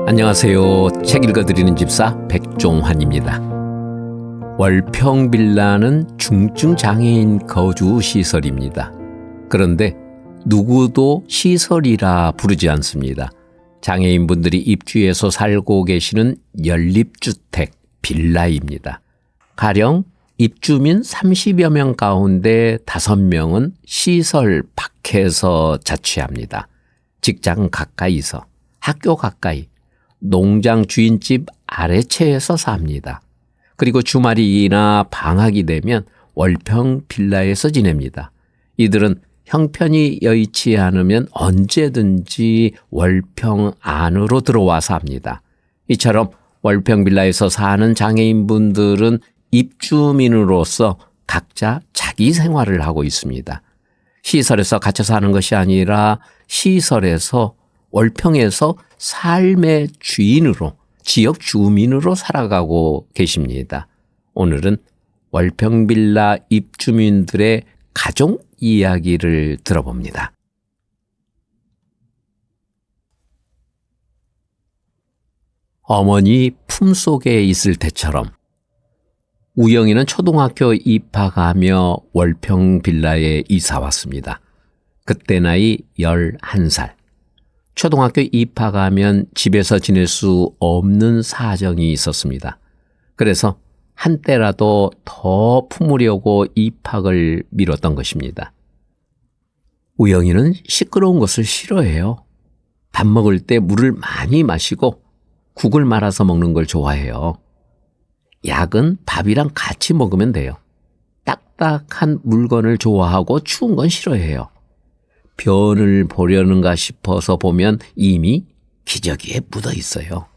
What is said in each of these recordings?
안녕하세요. 책 읽어드리는 집사 백종환입니다. 월평 빌라는 중증 장애인 거주 시설입니다. 그런데 누구도 시설이라 부르지 않습니다. 장애인분들이 입주해서 살고 계시는 연립주택 빌라입니다. 가령 입주민 30여 명 가운데 5명은 시설 밖에서 자취합니다. 직장 가까이서, 학교 가까이, 농장 주인집 아래채에서 삽니다. 그리고 주말이나 방학이 되면 월평 빌라에서 지냅니다. 이들은 형편이 여의치 않으면 언제든지 월평 안으로 들어와서 합니다. 이처럼 월평 빌라에서 사는 장애인분들은 입주민으로서 각자 자기 생활을 하고 있습니다. 시설에서 갇혀 사는 것이 아니라 시설에서 월평에서 삶의 주인으로, 지역 주민으로 살아가고 계십니다. 오늘은 월평 빌라 입주민들의 가족 이야기를 들어봅니다. 어머니 품속에 있을 때처럼 우영이는 초등학교 입학하며 월평 빌라에 이사 왔습니다. 그때 나이 11살. 초등학교 입학하면 집에서 지낼 수 없는 사정이 있었습니다. 그래서 한때라도 더 품으려고 입학을 미뤘던 것입니다. 우영이는 시끄러운 것을 싫어해요. 밥 먹을 때 물을 많이 마시고 국을 말아서 먹는 걸 좋아해요. 약은 밥이랑 같이 먹으면 돼요. 딱딱한 물건을 좋아하고 추운 건 싫어해요. 변을 보려는가 싶어서 보면 이미 기저귀에 묻어 있어요.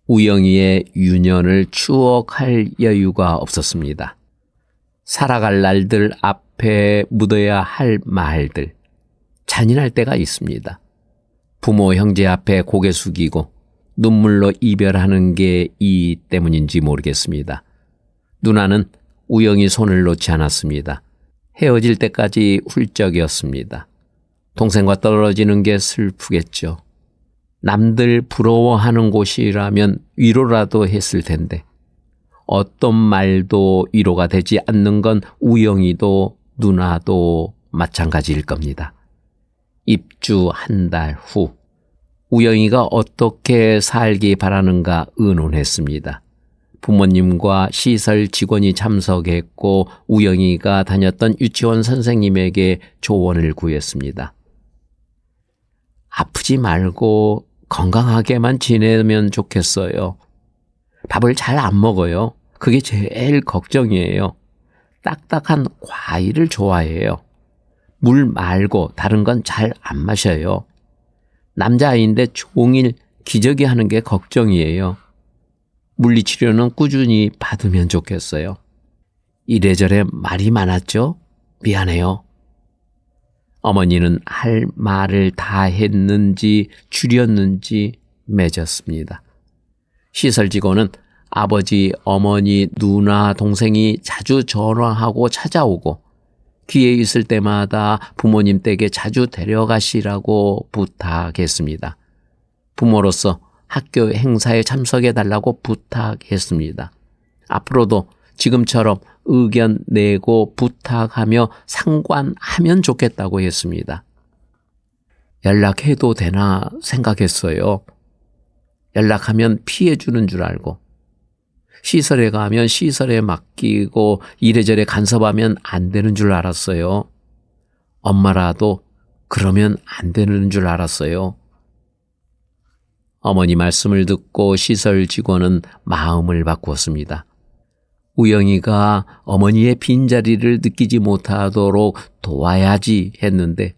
우영이의 유년을 추억할 여유가 없었습니다. 살아갈 날들 앞에 묻어야 할 말들, 잔인할 때가 있습니다. 부모 형제 앞에 고개 숙이고 눈물로 이별하는 게 이 때문인지 모르겠습니다. 누나는 우영이 손을 놓지 않았습니다. 헤어질 때까지 훌쩍이었습니다. 동생과 떨어지는 게 슬프겠죠. 남들 부러워하는 곳이라면 위로라도 했을 텐데 어떤 말도 위로가 되지 않는 건 우영이도 누나도 마찬가지일 겁니다. 입주 한 달 후 우영이가 어떻게 살기 바라는가 의논했습니다. 부모님과 시설 직원이 참석했고 우영이가 다녔던 유치원 선생님에게 조언을 구했습니다. 아프지 말고 건강하게만 지내면 좋겠어요. 밥을 잘 안 먹어요. 그게 제일 걱정이에요. 딱딱한 과일을 좋아해요. 물 말고 다른 건 잘 안 마셔요. 남자아이인데 종일 기저귀 하는 게 걱정이에요. 물리치료는 꾸준히 받으면 좋겠어요. 이래저래 말이 많았죠? 미안해요. 어머니는 할 말을 다 했는지 줄였는지 맺었습니다. 시설 직원은 아버지, 어머니, 누나, 동생이 자주 전화하고 찾아오고 기회 있을 때마다 부모님 댁에 자주 데려가시라고 부탁했습니다. 부모로서 학교 행사에 참석해달라고 부탁했습니다. 앞으로도 지금처럼 의견 내고 부탁하며 상관하면 좋겠다고 했습니다. 연락해도 되나 생각했어요. 연락하면 피해주는 줄 알고. 시설에 가면 시설에 맡기고 이래저래 간섭하면 안 되는 줄 알았어요. 엄마라도 그러면 안 되는 줄 알았어요. 어머니 말씀을 듣고 시설 직원은 마음을 바꾸었습니다. 우영이가 어머니의 빈자리를 느끼지 못하도록 도와야지 했는데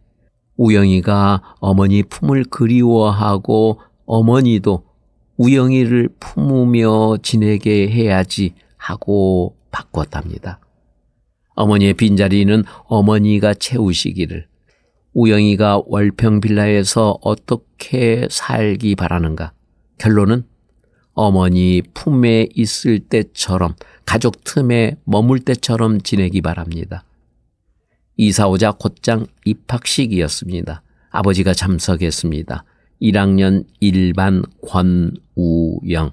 우영이가 어머니 품을 그리워하고 어머니도 우영이를 품으며 지내게 해야지 하고 바꿨답니다. 어머니의 빈자리는 어머니가 채우시기를, 우영이가 월평 빌라에서 어떻게 살기 바라는가. 결론은 어머니 품에 있을 때처럼, 가족 틈에 머물 때처럼 지내기 바랍니다. 이사 오자 곧장 입학식이었습니다. 아버지가 참석했습니다. 1학년 1반 권우영.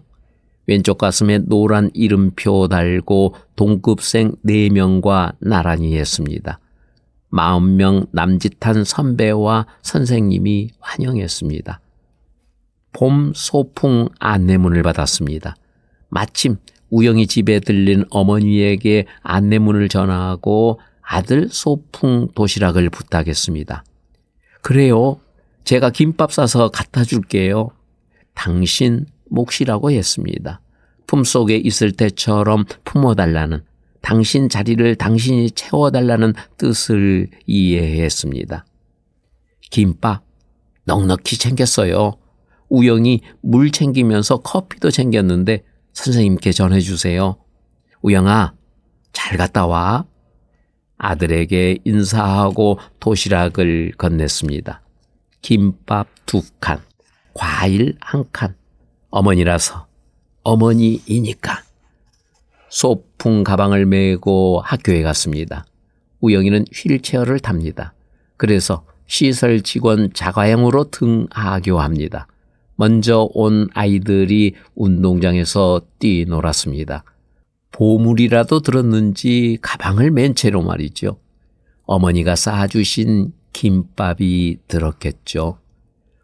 왼쪽 가슴에 노란 이름표 달고 동급생 4명과 나란히 했습니다. 40명 남짓한 선배와 선생님이 환영했습니다. 봄 소풍 안내문을 받았습니다. 마침 우영이 집에 들린 어머니에게 안내문을 전하고 아들 소풍 도시락을 부탁했습니다. 그래요. 제가 김밥 싸서 갖다 줄게요. 당신 몫이라고 했습니다. 품속에 있을 때처럼 품어달라는, 당신 자리를 당신이 채워달라는 뜻을 이해했습니다. 김밥 넉넉히 챙겼어요. 우영이 물 챙기면서 커피도 챙겼는데 선생님께 전해주세요. 우영아, 잘 갔다 와. 아들에게 인사하고 도시락을 건넸습니다. 김밥 2칸, 과일 1칸. 어머니라서, 어머니이니까. 소풍 가방을 메고 학교에 갔습니다. 우영이는 휠체어를 탑니다. 그래서 시설 직원 자가용으로 등하교합니다. 먼저 온 아이들이 운동장에서 뛰놀았습니다. 보물이라도 들었는지 가방을 맨 채로 말이죠. 어머니가 싸주신 김밥이 들었겠죠.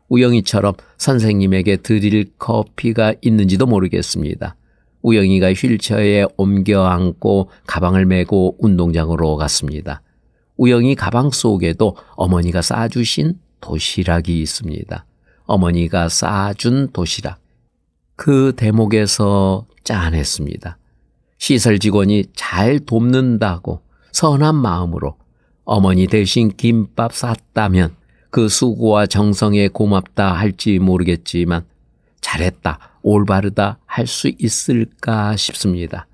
우영이처럼 선생님에게 드릴 커피가 있는지도 모르겠습니다. 우영이가 휠체어에 옮겨 앉고 가방을 메고 운동장으로 갔습니다. 우영이 가방 속에도 어머니가 싸주신 도시락이 있습니다. 어머니가 싸준 도시락. 그 대목에서 짠했습니다. 시설 직원이 잘 돕는다고 선한 마음으로 어머니 대신 김밥 쌌다면 그 수고와 정성에 고맙다 할지 모르겠지만 잘했다, 올바르다 할 수 있을까 싶습니다.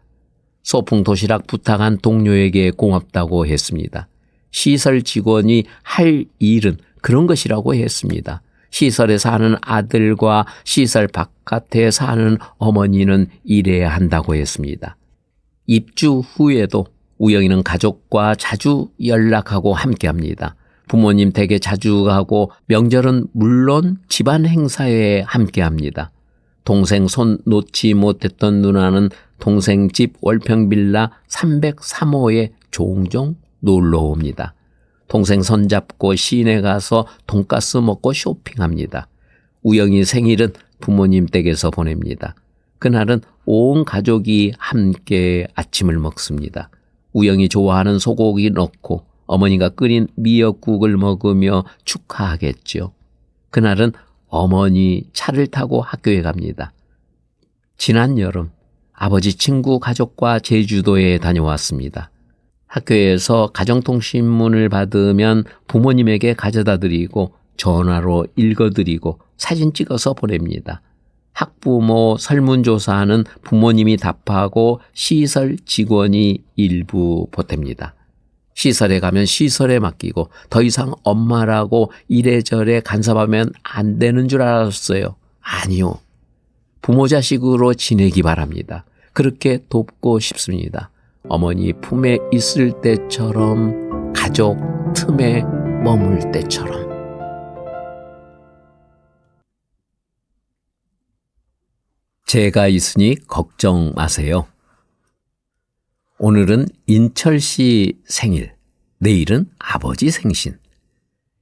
소풍 도시락 부탁한 동료에게 고맙다고 했습니다. 시설 직원이 할 일은 그런 것이라고 했습니다. 시설에 사는 아들과 시설 바깥에 사는 어머니는 일해야 한다고 했습니다. 입주 후에도 우영이는 가족과 자주 연락하고 함께합니다. 부모님 댁에 자주 가고 명절은 물론 집안 행사에 함께합니다. 동생 손 놓지 못했던 누나는 동생 집 월평빌라 303호에 종종 놀러 옵니다. 동생 손잡고 시내 가서 돈가스 먹고 쇼핑합니다. 우영이 생일은 부모님 댁에서 보냅니다. 그날은 온 가족이 함께 아침을 먹습니다. 우영이 좋아하는 소고기 넣고 어머니가 끓인 미역국을 먹으며 축하하겠죠. 그날은 어머니 차를 타고 학교에 갑니다. 지난 여름 아버지 친구 가족과 제주도에 다녀왔습니다. 학교에서 가정통신문을 받으면 부모님에게 가져다 드리고 전화로 읽어드리고 사진 찍어서 보냅니다. 학부모 설문조사는 부모님이 답하고 시설 직원이 일부 보탭니다. 시설에 가면 시설에 맡기고 더 이상 엄마라고 이래저래 간섭하면 안 되는 줄 알았어요. 아니요. 부모 자식으로 지내기 바랍니다. 그렇게 돕고 싶습니다. 어머니 품에 있을 때처럼, 가족 틈에 머물 때처럼. 제가 있으니 걱정 마세요. 오늘은 인철 씨 생일, 내일은 아버지 생신.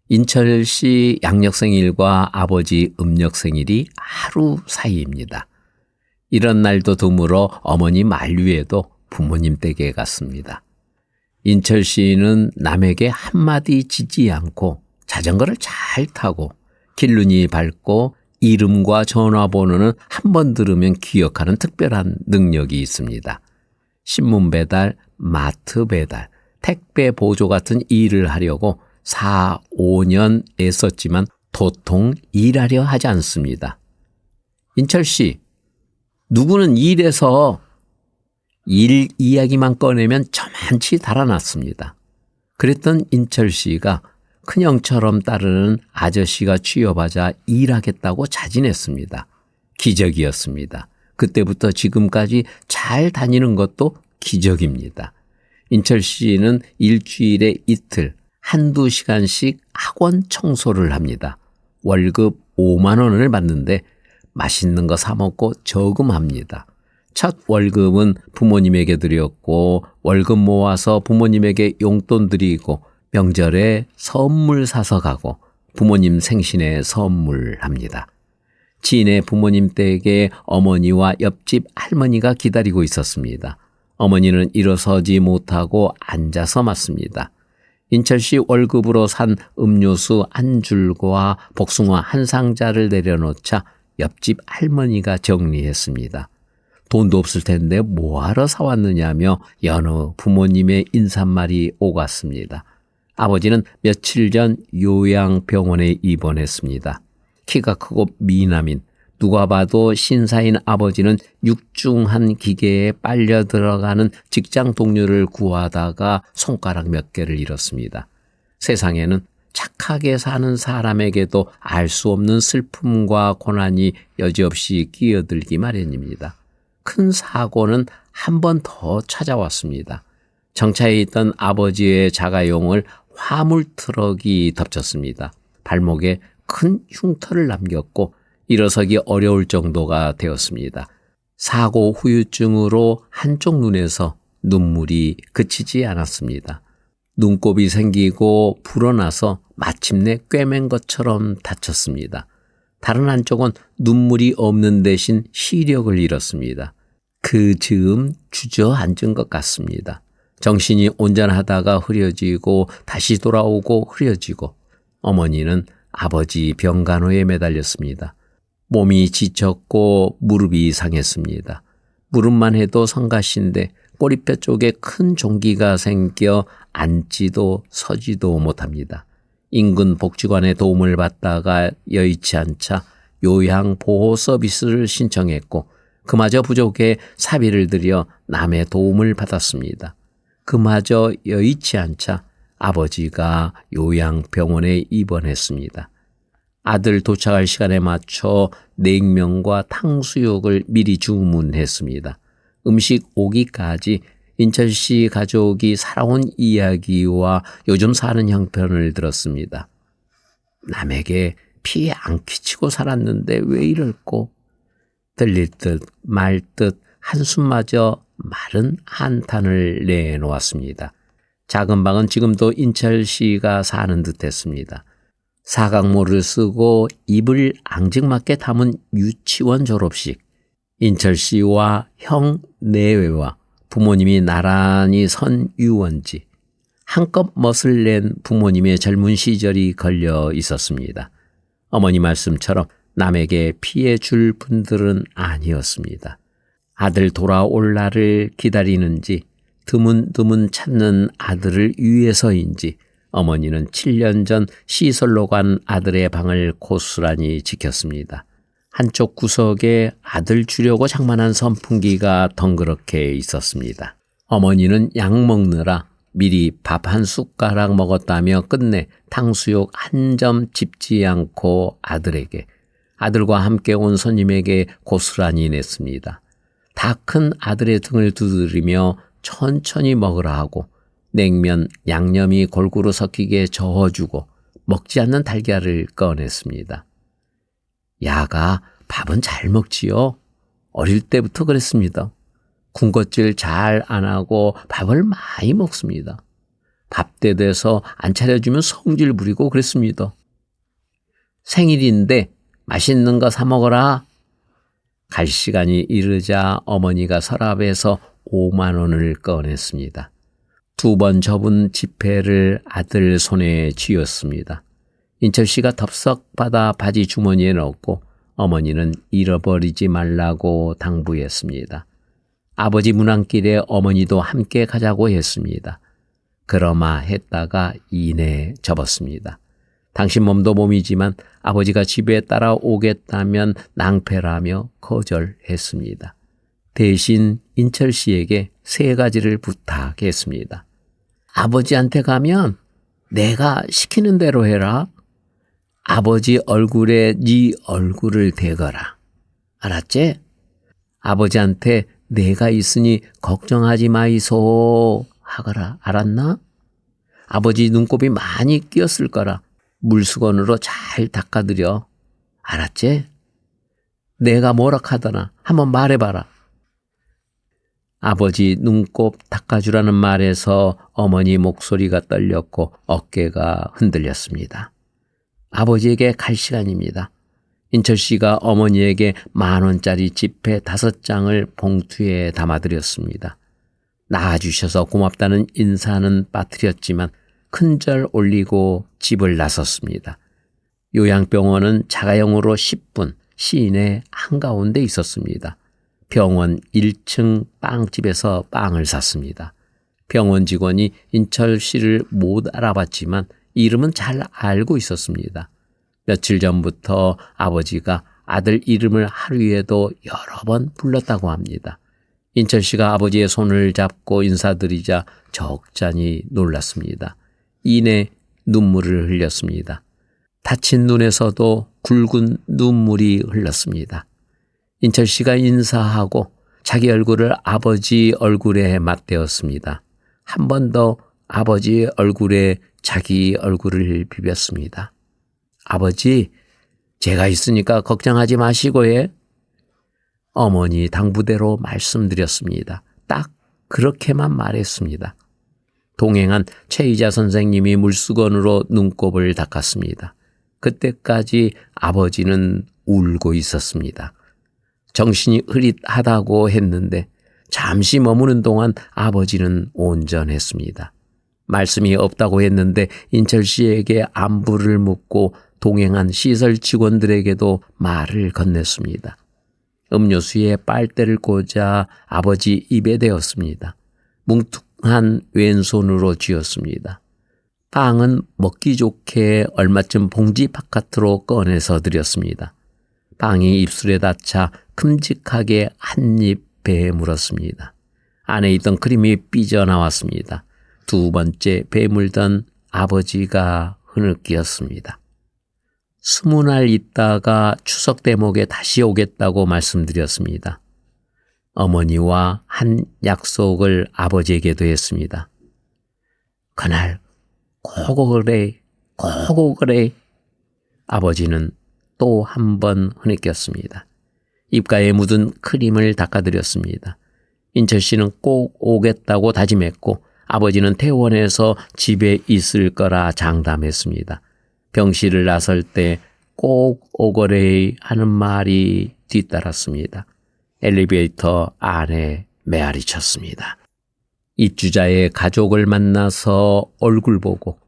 인철 씨 양력 생일과 아버지 음력 생일이 하루 사이입니다. 이런 날도 드물어 어머니 만류에도 부모님 댁에 갔습니다. 인철 씨는 남에게 한마디 짓지 않고 자전거를 잘 타고 길눈이 밝고 이름과 전화번호는 한 번 들으면 기억하는 특별한 능력이 있습니다. 신문 배달, 마트 배달, 택배 보조 같은 일을 하려고 4, 5년 애썼지만 도통 일하려 하지 않습니다. 인철 씨, 누구는 일해서 일 이야기만 꺼내면 저만치 달아났습니다. 그랬던 인철 씨가 큰형처럼 따르는 아저씨가 취업하자 일하겠다고 자진했습니다. 기적이었습니다. 그때부터 지금까지 잘 다니는 것도 기적입니다. 인철 씨는 일주일에 이틀 한두 시간씩 학원 청소를 합니다. 월급 5만 원을 받는데 맛있는 거 사 먹고 저금합니다. 첫 월급은 부모님에게 드렸고 월급 모아서 부모님에게 용돈 드리고 명절에 선물 사서 가고 부모님 생신에 선물합니다. 지인의 부모님 댁에 어머니와 옆집 할머니가 기다리고 있었습니다. 어머니는 일어서지 못하고 앉아서 맞습니다. 인철씨 월급으로 산 음료수 한 줄과 복숭아 한 상자를 내려놓자 옆집 할머니가 정리했습니다. 돈도 없을 텐데 뭐하러 사왔느냐며 여느 부모님의 인사말이 오갔습니다. 아버지는 며칠 전 요양병원에 입원했습니다. 키가 크고 미남인 누가 봐도 신사인 아버지는 육중한 기계에 빨려 들어가는 직장 동료를 구하다가 손가락 몇 개를 잃었습니다. 세상에는 착하게 사는 사람에게도 알 수 없는 슬픔과 고난이 여지없이 끼어들기 마련입니다. 큰 사고는 한 번 더 찾아왔습니다. 정차해 있던 아버지의 자가용을 화물 트럭이 덮쳤습니다. 발목에 큰 흉터를 남겼고 일어서기 어려울 정도가 되었습니다. 사고 후유증으로 한쪽 눈에서 눈물이 그치지 않았습니다. 눈곱이 생기고 불어나서 마침내 꿰맨 것처럼 다쳤습니다. 다른 한쪽은 눈물이 없는 대신 시력을 잃었습니다. 그 즈음 주저앉은 것 같습니다. 정신이 온전하다가 흐려지고 다시 돌아오고 흐려지고 어머니는 아버지 병간호에 매달렸습니다. 몸이 지쳤고 무릎이 상했습니다. 무릎만 해도 성가신데 꼬리뼈 쪽에 큰 종기가 생겨 앉지도 서지도 못합니다. 인근 복지관의 도움을 받다가 여의치 않자 요양보호 서비스를 신청했고 그마저 부족해 사비를 들여 남의 도움을 받았습니다. 그마저 여의치 않자 아버지가 요양병원에 입원했습니다. 아들 도착할 시간에 맞춰 냉면과 탕수육을 미리 주문했습니다. 음식 오기까지 인철씨 가족이 살아온 이야기와 요즘 사는 형편을 들었습니다. 남에게 피해 안 끼치고 살았는데 왜 이럴꼬? 들릴 듯 말 듯 한숨마저 마른 한탄을 내놓았습니다. 작은 방은 지금도 인철씨가 사는 듯했습니다. 사각모를 쓰고 입을 앙증맞게 담은 유치원 졸업식, 인철씨와 형 내외와 부모님이 나란히 선 유원지, 한껏 멋을 낸 부모님의 젊은 시절이 걸려 있었습니다. 어머니 말씀처럼 남에게 피해 줄 분들은 아니었습니다. 아들 돌아올 날을 기다리는지 드문드문 찾는 아들을 위해서인지 어머니는 7년 전 시설로 간 아들의 방을 고스란히 지켰습니다. 한쪽 구석에 아들 주려고 장만한 선풍기가 덩그렇게 있었습니다. 어머니는 약 먹느라 미리 밥 한 숟가락 먹었다며 끝내 탕수육 한 점 집지 않고 아들에게, 아들과 함께 온 손님에게 고스란히 냈습니다. 다 큰 아들의 등을 두드리며 천천히 먹으라 하고 냉면, 양념이 골고루 섞이게 저어주고 먹지 않는 달걀을 꺼냈습니다. 야가 밥은 잘 먹지요. 어릴 때부터 그랬습니다. 군것질 잘 안 하고 밥을 많이 먹습니다. 밥때 돼서 안 차려주면 성질 부리고 그랬습니다. 생일인데 맛있는 거 사 먹어라. 갈 시간이 이르자 어머니가 서랍에서 5만 원을 꺼냈습니다. 2번 접은 지폐를 아들 손에 쥐었습니다. 인철씨가 덥석 받아 바지 주머니에 넣고 어머니는 잃어버리지 말라고 당부했습니다. 아버지 문안길에 어머니도 함께 가자고 했습니다. 그러마 했다가 이내 접었습니다. 당신 몸도 몸이지만 아버지가 집에 따라오겠다면 낭패라며 거절했습니다. 대신 인철씨에게 3가지를 부탁했습니다. 아버지한테 가면 내가 시키는 대로 해라. 아버지 얼굴에 네 얼굴을 대거라. 알았지? 아버지한테 내가 있으니 걱정하지 마이소 하거라. 알았나? 아버지 눈곱이 많이 끼었을 거라 물수건으로 잘 닦아드려. 알았지? 내가 뭐라 하더나 한번 말해봐라. 아버지 눈곱 닦아주라는 말에서 어머니 목소리가 떨렸고 어깨가 흔들렸습니다. 아버지에게 갈 시간입니다. 인철 씨가 어머니에게 10,000원짜리 지폐 5장을 봉투에 담아드렸습니다. 낳아주셔서 고맙다는 인사는 빠뜨렸지만 큰절 올리고 집을 나섰습니다. 요양병원은 자가용으로 10분 시내 한가운데 있었습니다. 병원 1층 빵집에서 빵을 샀습니다. 병원 직원이 인철 씨를 못 알아봤지만 이름은 잘 알고 있었습니다. 며칠 전부터 아버지가 아들 이름을 하루에도 여러 번 불렀다고 합니다. 인철 씨가 아버지의 손을 잡고 인사드리자 적잖이 놀랐습니다. 이내 눈물을 흘렸습니다. 다친 눈에서도 굵은 눈물이 흘렀습니다. 인철 씨가 인사하고 자기 얼굴을 아버지 얼굴에 맞대었습니다. 한 번 더 아버지 얼굴에 자기 얼굴을 비볐습니다. 아버지, 제가 있으니까 걱정하지 마시고 해. 어머니 당부대로 말씀드렸습니다. 딱 그렇게만 말했습니다. 동행한 최희자 선생님이 물수건으로 눈곱을 닦았습니다. 그때까지 아버지는 울고 있었습니다. 정신이 흐릿하다고 했는데 잠시 머무는 동안 아버지는 온전했습니다. 말씀이 없다고 했는데 인철 씨에게 안부를 묻고 동행한 시설 직원들에게도 말을 건넸습니다. 음료수에 빨대를 꽂아 아버지 입에 대었습니다. 뭉툭한 왼손으로 쥐었습니다. 빵은 먹기 좋게 얼마쯤 봉지 바깥으로 꺼내서 드렸습니다. 빵이 입술에 닿자 큼직하게 한 입 배에 물었습니다. 안에 있던 크림이 삐져나왔습니다. 두 번째 배에 물던 아버지가 흐느끼었습니다. 20날 있다가 추석 대목에 다시 오겠다고 말씀드렸습니다. 어머니와 한 약속을 아버지에게도 했습니다. 그날 꼭 오래, 꼭 오래. 아버지는 또 한 번 흐느꼈습니다. 입가에 묻은 크림을 닦아드렸습니다. 인철 씨는 꼭 오겠다고 다짐했고 아버지는 퇴원해서 집에 있을 거라 장담했습니다. 병실을 나설 때 꼭 오거래 하는 말이 뒤따랐습니다. 엘리베이터 안에 메아리 쳤습니다. 입주자의 가족을 만나서 얼굴 보고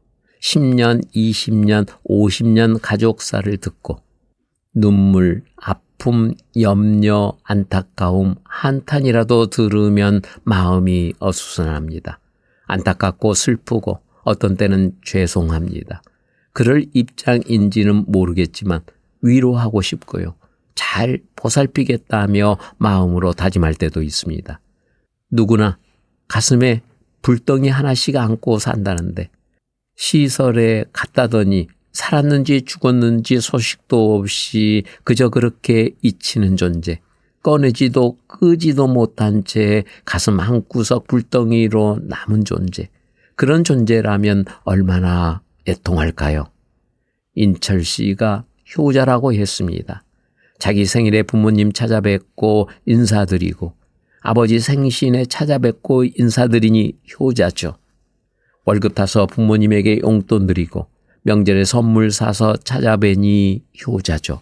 10년, 20년, 50년 가족사를 듣고 눈물, 아픔, 염려, 안타까움 한탄이라도 들으면 마음이 어수선합니다. 안타깝고 슬프고 어떤 때는 죄송합니다. 그럴 입장인지는 모르겠지만 위로하고 싶고요. 잘 보살피겠다며 마음으로 다짐할 때도 있습니다. 누구나 가슴에 불덩이 하나씩 안고 산다는데 시설에 갔다더니 살았는지 죽었는지 소식도 없이 그저 그렇게 잊히는 존재, 꺼내지도 끄지도 못한 채 가슴 한구석 불덩이로 남은 존재, 그런 존재라면 얼마나 애통할까요? 인철 씨가 효자라고 했습니다. 자기 생일에 부모님 찾아뵙고 인사드리고 아버지 생신에 찾아뵙고 인사드리니 효자죠. 월급 타서 부모님에게 용돈 드리고 명절에 선물 사서 찾아뵈니 효자죠.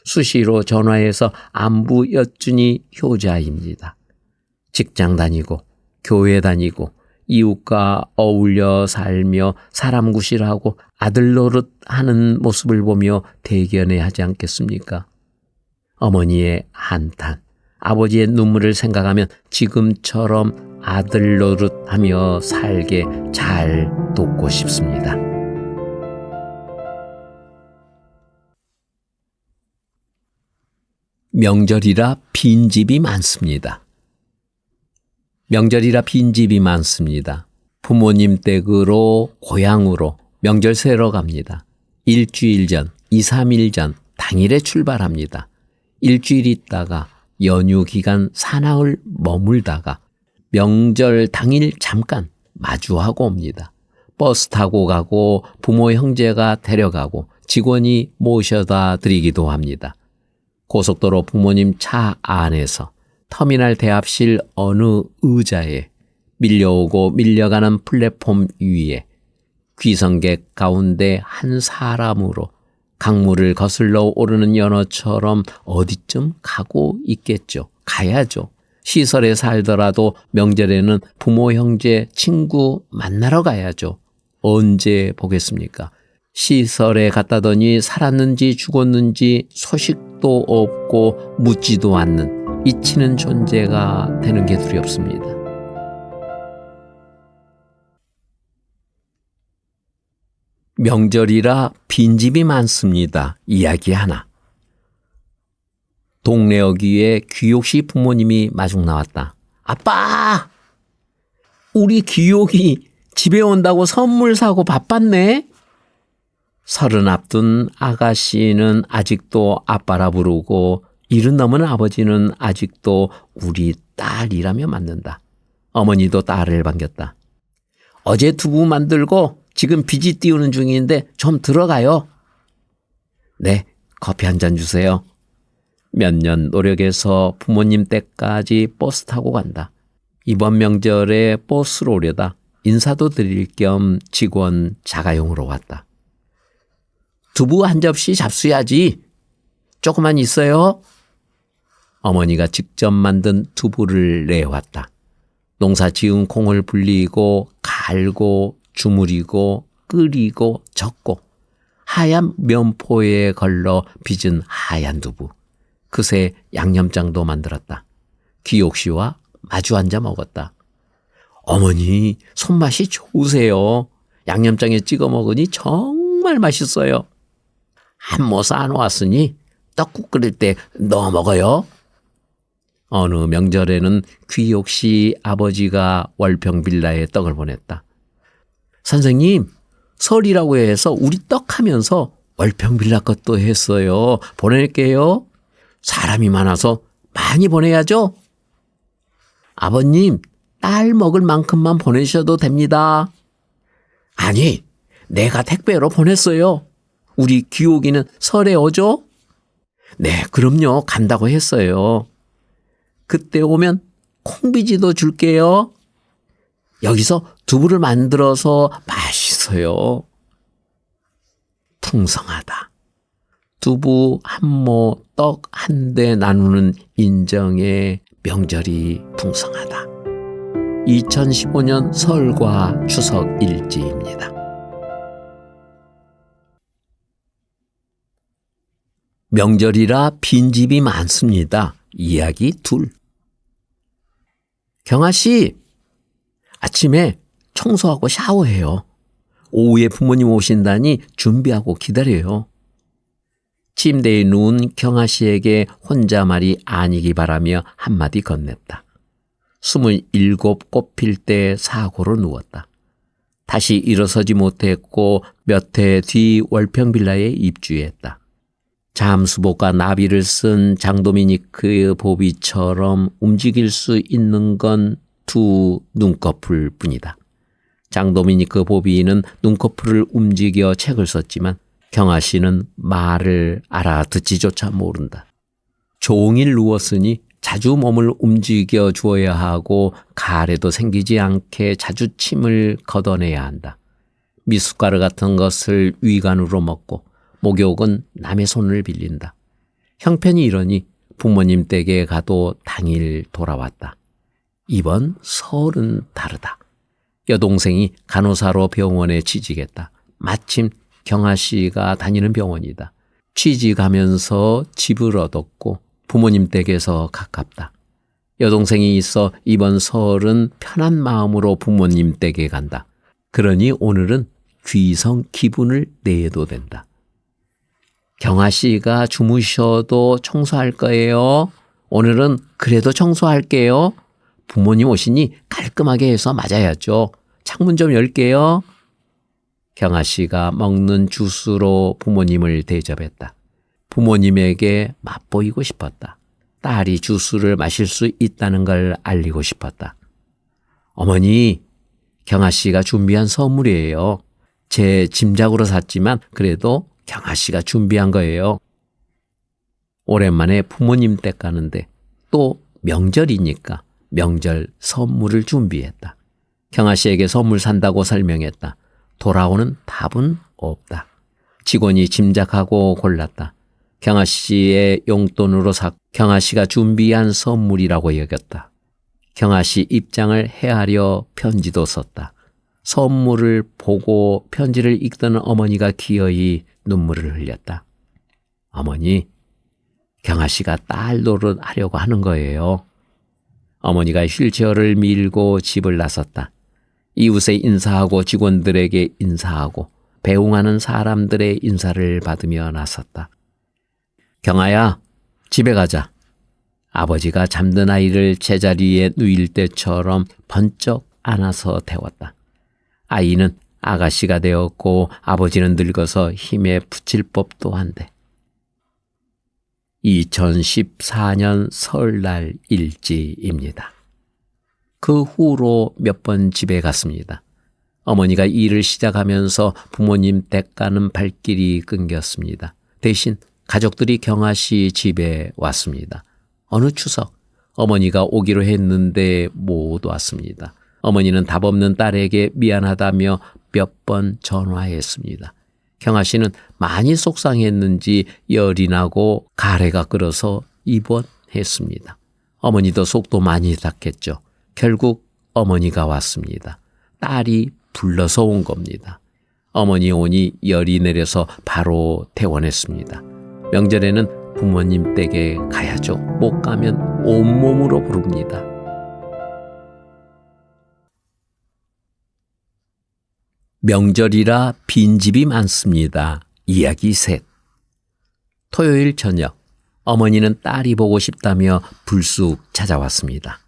수시로 전화해서 안부 여쭈니 효자입니다. 직장 다니고 교회 다니고 이웃과 어울려 살며 사람 구실하고 아들 노릇하는 모습을 보며 대견해 하지 않겠습니까? 어머니의 한탄, 아버지의 눈물을 생각하면 지금처럼 아들 노릇하며 살게 잘 돕고 싶습니다. 명절이라 빈집이 많습니다. 명절이라 빈집이 많습니다. 부모님 댁으로 고향으로 명절 새러 갑니다. 일주일 전, 2, 3일 전 당일에 출발합니다. 일주일 있다가 연휴 기간 사나흘 머물다가 명절 당일 잠깐 마주하고 옵니다. 버스 타고 가고 부모 형제가 데려가고 직원이 모셔다 드리기도 합니다. 고속도로 부모님 차 안에서, 터미널 대합실 어느 의자에, 밀려오고 밀려가는 플랫폼 위에, 귀성객 가운데 한 사람으로 강물을 거슬러 오르는 연어처럼 어디쯤 가고 있겠죠. 가야죠. 시설에 살더라도 명절에는 부모, 형제, 친구 만나러 가야죠. 언제 보겠습니까? 시설에 갔다더니 살았는지 죽었는지 소식도 없고 묻지도 않는 잊히는 존재가 되는 게 두렵습니다. 명절이라 빈집이 많습니다. 이야기 하나. 동네 어귀에 귀옥씨 부모님이 마중 나왔다. 아빠! 우리 귀옥이 집에 온다고 선물 사고 바빴네? 30 앞둔 아가씨는 아직도 아빠라 부르고 70 넘은 아버지는 아직도 우리 딸이라며 맞는다. 어머니도 딸을 반겼다. 어제 두부 만들고 지금 비지 띄우는 중인데 좀 들어가요. 네, 커피 한 잔 주세요. 몇 년 노력해서 부모님 댁까지 버스 타고 간다. 이번 명절에 버스로 오려다 인사도 드릴 겸 직원 자가용으로 왔다. 두부 한 접시 잡수야지. 조금만 있어요. 어머니가 직접 만든 두부를 내왔다. 농사 지은 콩을 불리고 갈고 주무리고 끓이고 젓고 하얀 면포에 걸러 빚은 하얀 두부. 그새 양념장도 만들었다. 귀옥씨와 마주 앉아 먹었다. 어머니 손맛이 좋으세요. 양념장에 찍어 먹으니 정말 맛있어요. 한모 쌓아놓았으니 떡국 끓일 때 넣어 먹어요. 어느 명절에는 귀옥씨 아버지가 월평 빌라에 떡을 보냈다. 선생님, 설이라고 해서 우리 떡 하면서 월평 빌라 것도 했어요. 보낼게요. 사람이 많아서 많이 보내야죠. 아버님, 딸 먹을 만큼만 보내셔도 됩니다. 아니, 내가 택배로 보냈어요. 우리 귀옥이는 설에 오죠? 네, 그럼요. 간다고 했어요. 그때 오면 콩비지도 줄게요. 여기서 두부를 만들어서 맛있어요. 풍성하다. 두부 한 모, 떡 한 대 나누는 인정에 명절이 풍성하다. 2015년 설과 추석 일지입니다. 명절이라 빈집이 많습니다. 이야기 둘. 경아씨, 아침에 청소하고 샤워해요. 오후에 부모님 오신다니 준비하고 기다려요. 침대에 누운 경아씨에게 혼자말이 아니기 바라며 한마디 건넸다. 27 꽃필 때 사고로 누웠다. 다시 일어서지 못했고 몇 해 뒤 월평빌라에 입주했다. 잠수복과 나비를 쓴 장도미니크의 보비처럼 움직일 수 있는 건 두 눈꺼풀 뿐이다. 장도미니크 보비는 눈꺼풀을 움직여 책을 썼지만 경아씨는 말을 알아듣지조차 모른다. 종일 누웠으니 자주 몸을 움직여 주어야 하고 가래도 생기지 않게 자주 침을 걷어내야 한다. 미숫가루 같은 것을 위간으로 먹고 목욕은 남의 손을 빌린다. 형편이 이러니 부모님 댁에 가도 당일 돌아왔다. 이번 설은 다르다. 여동생이 간호사로 병원에 취직했다. 마침 경아씨가 다니는 병원이다. 취직하면서 집을 얻었고 부모님 댁에서 가깝다. 여동생이 있어 이번 설은 편한 마음으로 부모님 댁에 간다. 그러니 오늘은 귀성 기분을 내도 된다. 경아씨가 주무셔도 청소할 거예요. 오늘은 그래도 청소할게요. 부모님 오시니 깔끔하게 해서 맞아야죠. 창문 좀 열게요. 경아씨가 먹는 주스로 부모님을 대접했다. 부모님에게 맛보이고 싶었다. 딸이 주스를 마실 수 있다는 걸 알리고 싶었다. 어머니, 경아씨가 준비한 선물이에요. 제 짐작으로 샀지만 그래도 경아 씨가 준비한 거예요. 오랜만에 부모님 댁 가는데 또 명절이니까 명절 선물을 준비했다. 경아 씨에게 선물 산다고 설명했다. 돌아오는 답은 없다. 직원이 짐작하고 골랐다. 경아 씨의 용돈으로 경아 씨가 준비한 선물이라고 여겼다. 경아 씨 입장을 헤아려 편지도 썼다. 선물을 보고 편지를 읽던 어머니가 기어이 눈물을 흘렸다. 어머니, 경아 씨가 딸 노릇하려고 하는 거예요. 어머니가 휠체어를 밀고 집을 나섰다. 이웃에 인사하고 직원들에게 인사하고 배웅하는 사람들의 인사를 받으며 나섰다. 경아야, 집에 가자. 아버지가 잠든 아이를 제자리에 누일 때처럼 번쩍 안아서 태웠다. 아이는 아가씨가 되었고 아버지는 늙어서 힘에 붙일 법도 한데. 2014년 설날 일지입니다. 그 후로 몇 번 집에 갔습니다. 어머니가 일을 시작하면서 부모님 댁 가는 발길이 끊겼습니다. 대신 가족들이 경아 씨 집에 왔습니다. 어느 추석 어머니가 오기로 했는데 못 왔습니다. 어머니는 답 없는 딸에게 미안하다며 몇 번 전화했습니다. 경아 씨는 많이 속상했는지 열이 나고 가래가 끓어서 입원했습니다. 어머니도 속도 많이 탔겠죠. 결국 어머니가 왔습니다. 딸이 불러서 온 겁니다. 어머니 오니 열이 내려서 바로 퇴원했습니다. 명절에는 부모님 댁에 가야죠. 못 가면 온몸으로 부릅니다. 명절이라 빈집이 많습니다. 이야기 셋. 토요일 저녁, 어머니는 딸이 보고 싶다며 불쑥 찾아왔습니다.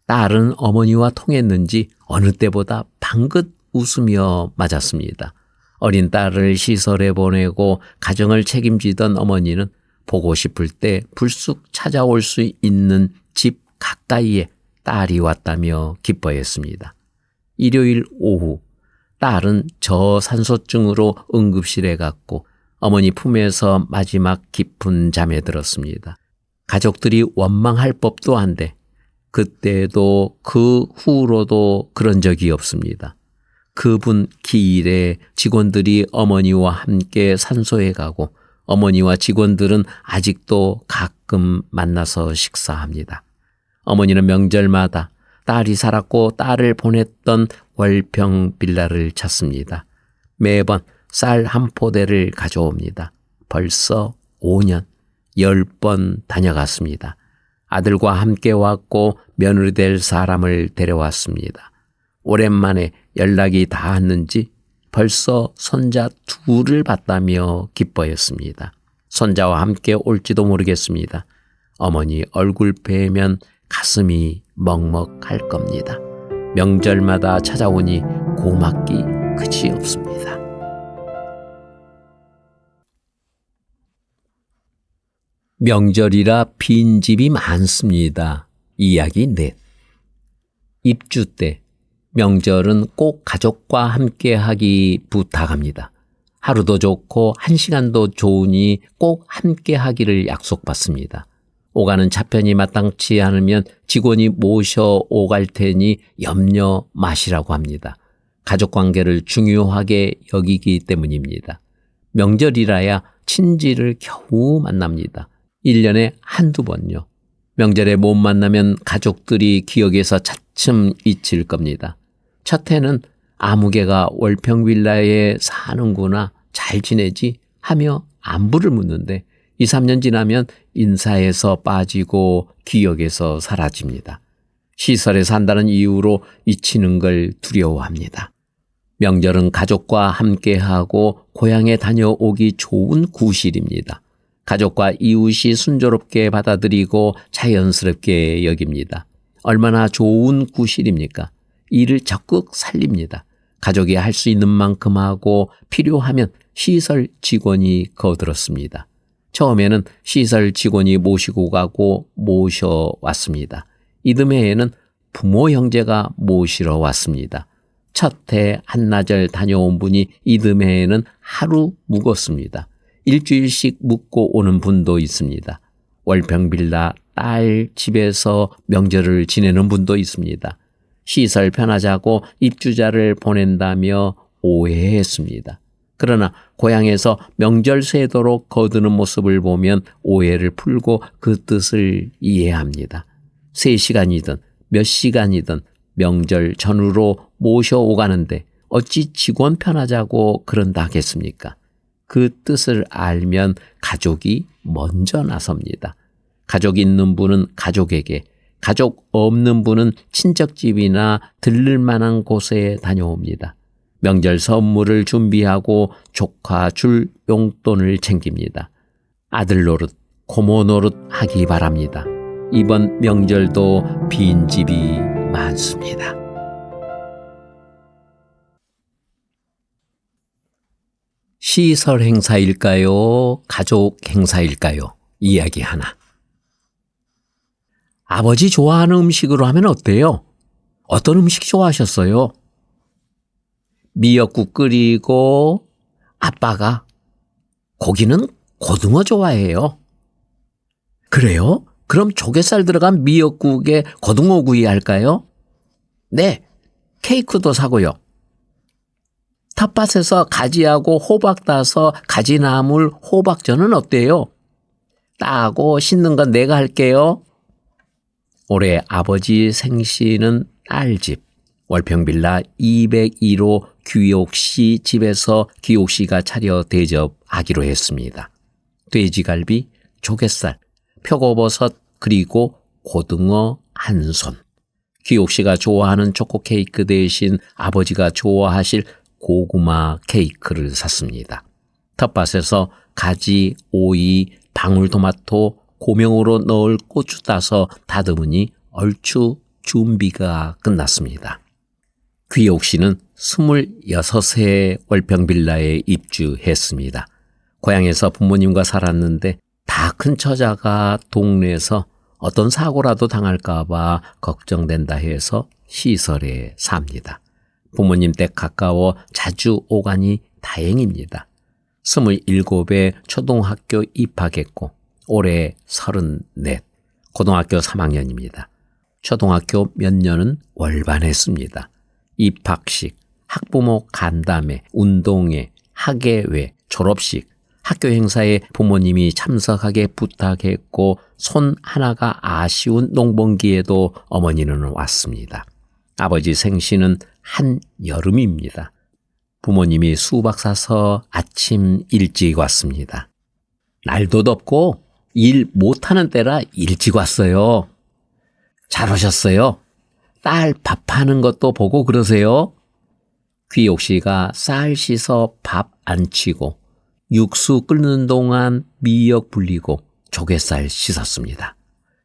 딸은 어머니와 통했는지 어느 때보다 방긋 웃으며 맞았습니다. 어린 딸을 시설에 보내고 가정을 책임지던 어머니는 보고 싶을 때 불쑥 찾아올 수 있는 집 가까이에 딸이 왔다며 기뻐했습니다. 일요일 오후, 딸은 저산소증으로 응급실에 갔고 어머니 품에서 마지막 깊은 잠에 들었습니다. 가족들이 원망할 법도 한데 그때도 그 후로도 그런 적이 없습니다. 그분 기일에 직원들이 어머니와 함께 산소에 가고 어머니와 직원들은 아직도 가끔 만나서 식사합니다. 어머니는 명절마다 딸이 살았고 딸을 보냈던 월평 빌라를 찾습니다. 매번 쌀 한 포대를 가져옵니다. 벌써 5년, 10번 다녀갔습니다. 아들과 함께 왔고 며느리 될 사람을 데려왔습니다. 오랜만에 연락이 닿았는지 벌써 손자 둘을 봤다며 기뻐했습니다. 손자와 함께 올지도 모르겠습니다. 어머니 얼굴 뵈면 가슴이 먹먹할 겁니다. 명절마다 찾아오니 고맙기 끝이 없습니다. 명절이라 빈집이 많습니다. 이야기 넷. 입주 때 명절은 꼭 가족과 함께하기 부탁합니다. 하루도 좋고 1시간도 좋으니 꼭 함께하기를 약속받습니다. 오가는 차편이 마땅치 않으면 직원이 모셔 오갈 테니 염려 마시라고 합니다. 가족관계를 중요하게 여기기 때문입니다. 명절이라야 친지를 겨우 만납니다. 1년에 한두 번요. 명절에 못 만나면 가족들이 기억에서 차츰 잊힐 겁니다. 첫 해는 아무개가 월평빌라에 사는구나, 잘 지내지 하며 안부를 묻는데 2, 3년 지나면 인사에서 빠지고 기억에서 사라집니다. 시설에 산다는 이유로 잊히는 걸 두려워합니다. 명절은 가족과 함께하고 고향에 다녀오기 좋은 구실입니다. 가족과 이웃이 순조롭게 받아들이고 자연스럽게 여깁니다. 얼마나 좋은 구실입니까? 이를 적극 살립니다. 가족이 할 수 있는 만큼 하고 필요하면 시설 직원이 거들었습니다. 처음에는 시설 직원이 모시고 가고 모셔왔습니다. 이듬해에는 부모 형제가 모시러 왔습니다. 첫 해 한나절 다녀온 분이 이듬해에는 하루 묵었습니다. 일주일씩 묵고 오는 분도 있습니다. 월평빌라 딸 집에서 명절을 지내는 분도 있습니다. 시설 편하자고 입주자를 보낸다며 오해했습니다. 그러나 고향에서 명절 새도록 거두는 모습을 보면 오해를 풀고 그 뜻을 이해합니다. 3시간이든 몇 시간이든 명절 전후로 모셔오가는데 어찌 직원 편하자고 그런다 하겠습니까? 그 뜻을 알면 가족이 먼저 나섭니다. 가족 있는 분은 가족에게, 가족 없는 분은 친척집이나 들를 만한 곳에 다녀옵니다. 명절 선물을 준비하고 조카 줄 용돈을 챙깁니다. 아들 노릇, 고모 노릇 하기 바랍니다. 이번 명절도 빈집이 많습니다. 시설 행사일까요? 가족 행사일까요? 이야기 하나. 아버지 좋아하는 음식으로 하면 어때요? 어떤 음식 좋아하셨어요? 미역국 끓이고 아빠가 고기는 고등어 좋아해요. 그래요? 그럼 조갯살 들어간 미역국에 고등어구이 할까요? 네, 케이크도 사고요. 텃밭에서 가지하고 호박 따서 가지나물 호박전은 어때요? 따고 씻는 건 내가 할게요. 올해 아버지 생신은 딸집 월평빌라 202호 귀옥씨 집에서 귀옥씨가 차려 대접하기로 했습니다. 돼지갈비, 조갯살, 표고버섯 그리고 고등어 한 손. 귀옥씨가 좋아하는 초코 케이크 대신 아버지가 좋아하실 고구마 케이크를 샀습니다. 텃밭에서 가지, 오이, 방울토마토, 고명으로 넣을 고추 따서 다듬으니 얼추 준비가 끝났습니다. 귀옥 씨는 26세 월평빌라에 입주했습니다. 고향에서 부모님과 살았는데 다 큰 처자가 동네에서 어떤 사고라도 당할까 봐 걱정된다 해서 시설에 삽니다. 부모님 댁 가까워 자주 오가니 다행입니다. 27에 초등학교 입학했고 올해 34, 고등학교 3학년입니다. 초등학교 몇 년은 월반했습니다. 입학식, 학부모 간담회, 운동회, 학예회, 졸업식, 학교 행사에 부모님이 참석하게 부탁했고 손 하나가 아쉬운 농번기에도 어머니는 왔습니다. 아버지 생신은 한여름입니다. 부모님이 수박 사서 아침 일찍 왔습니다. 날도 덥고 일 못하는 때라 일찍 왔어요. 잘 오셨어요. 딸 밥하는 것도 보고 그러세요. 귀옥 씨가 쌀 씻어 밥 안 치고 육수 끓는 동안 미역 불리고 조갯살 씻었습니다.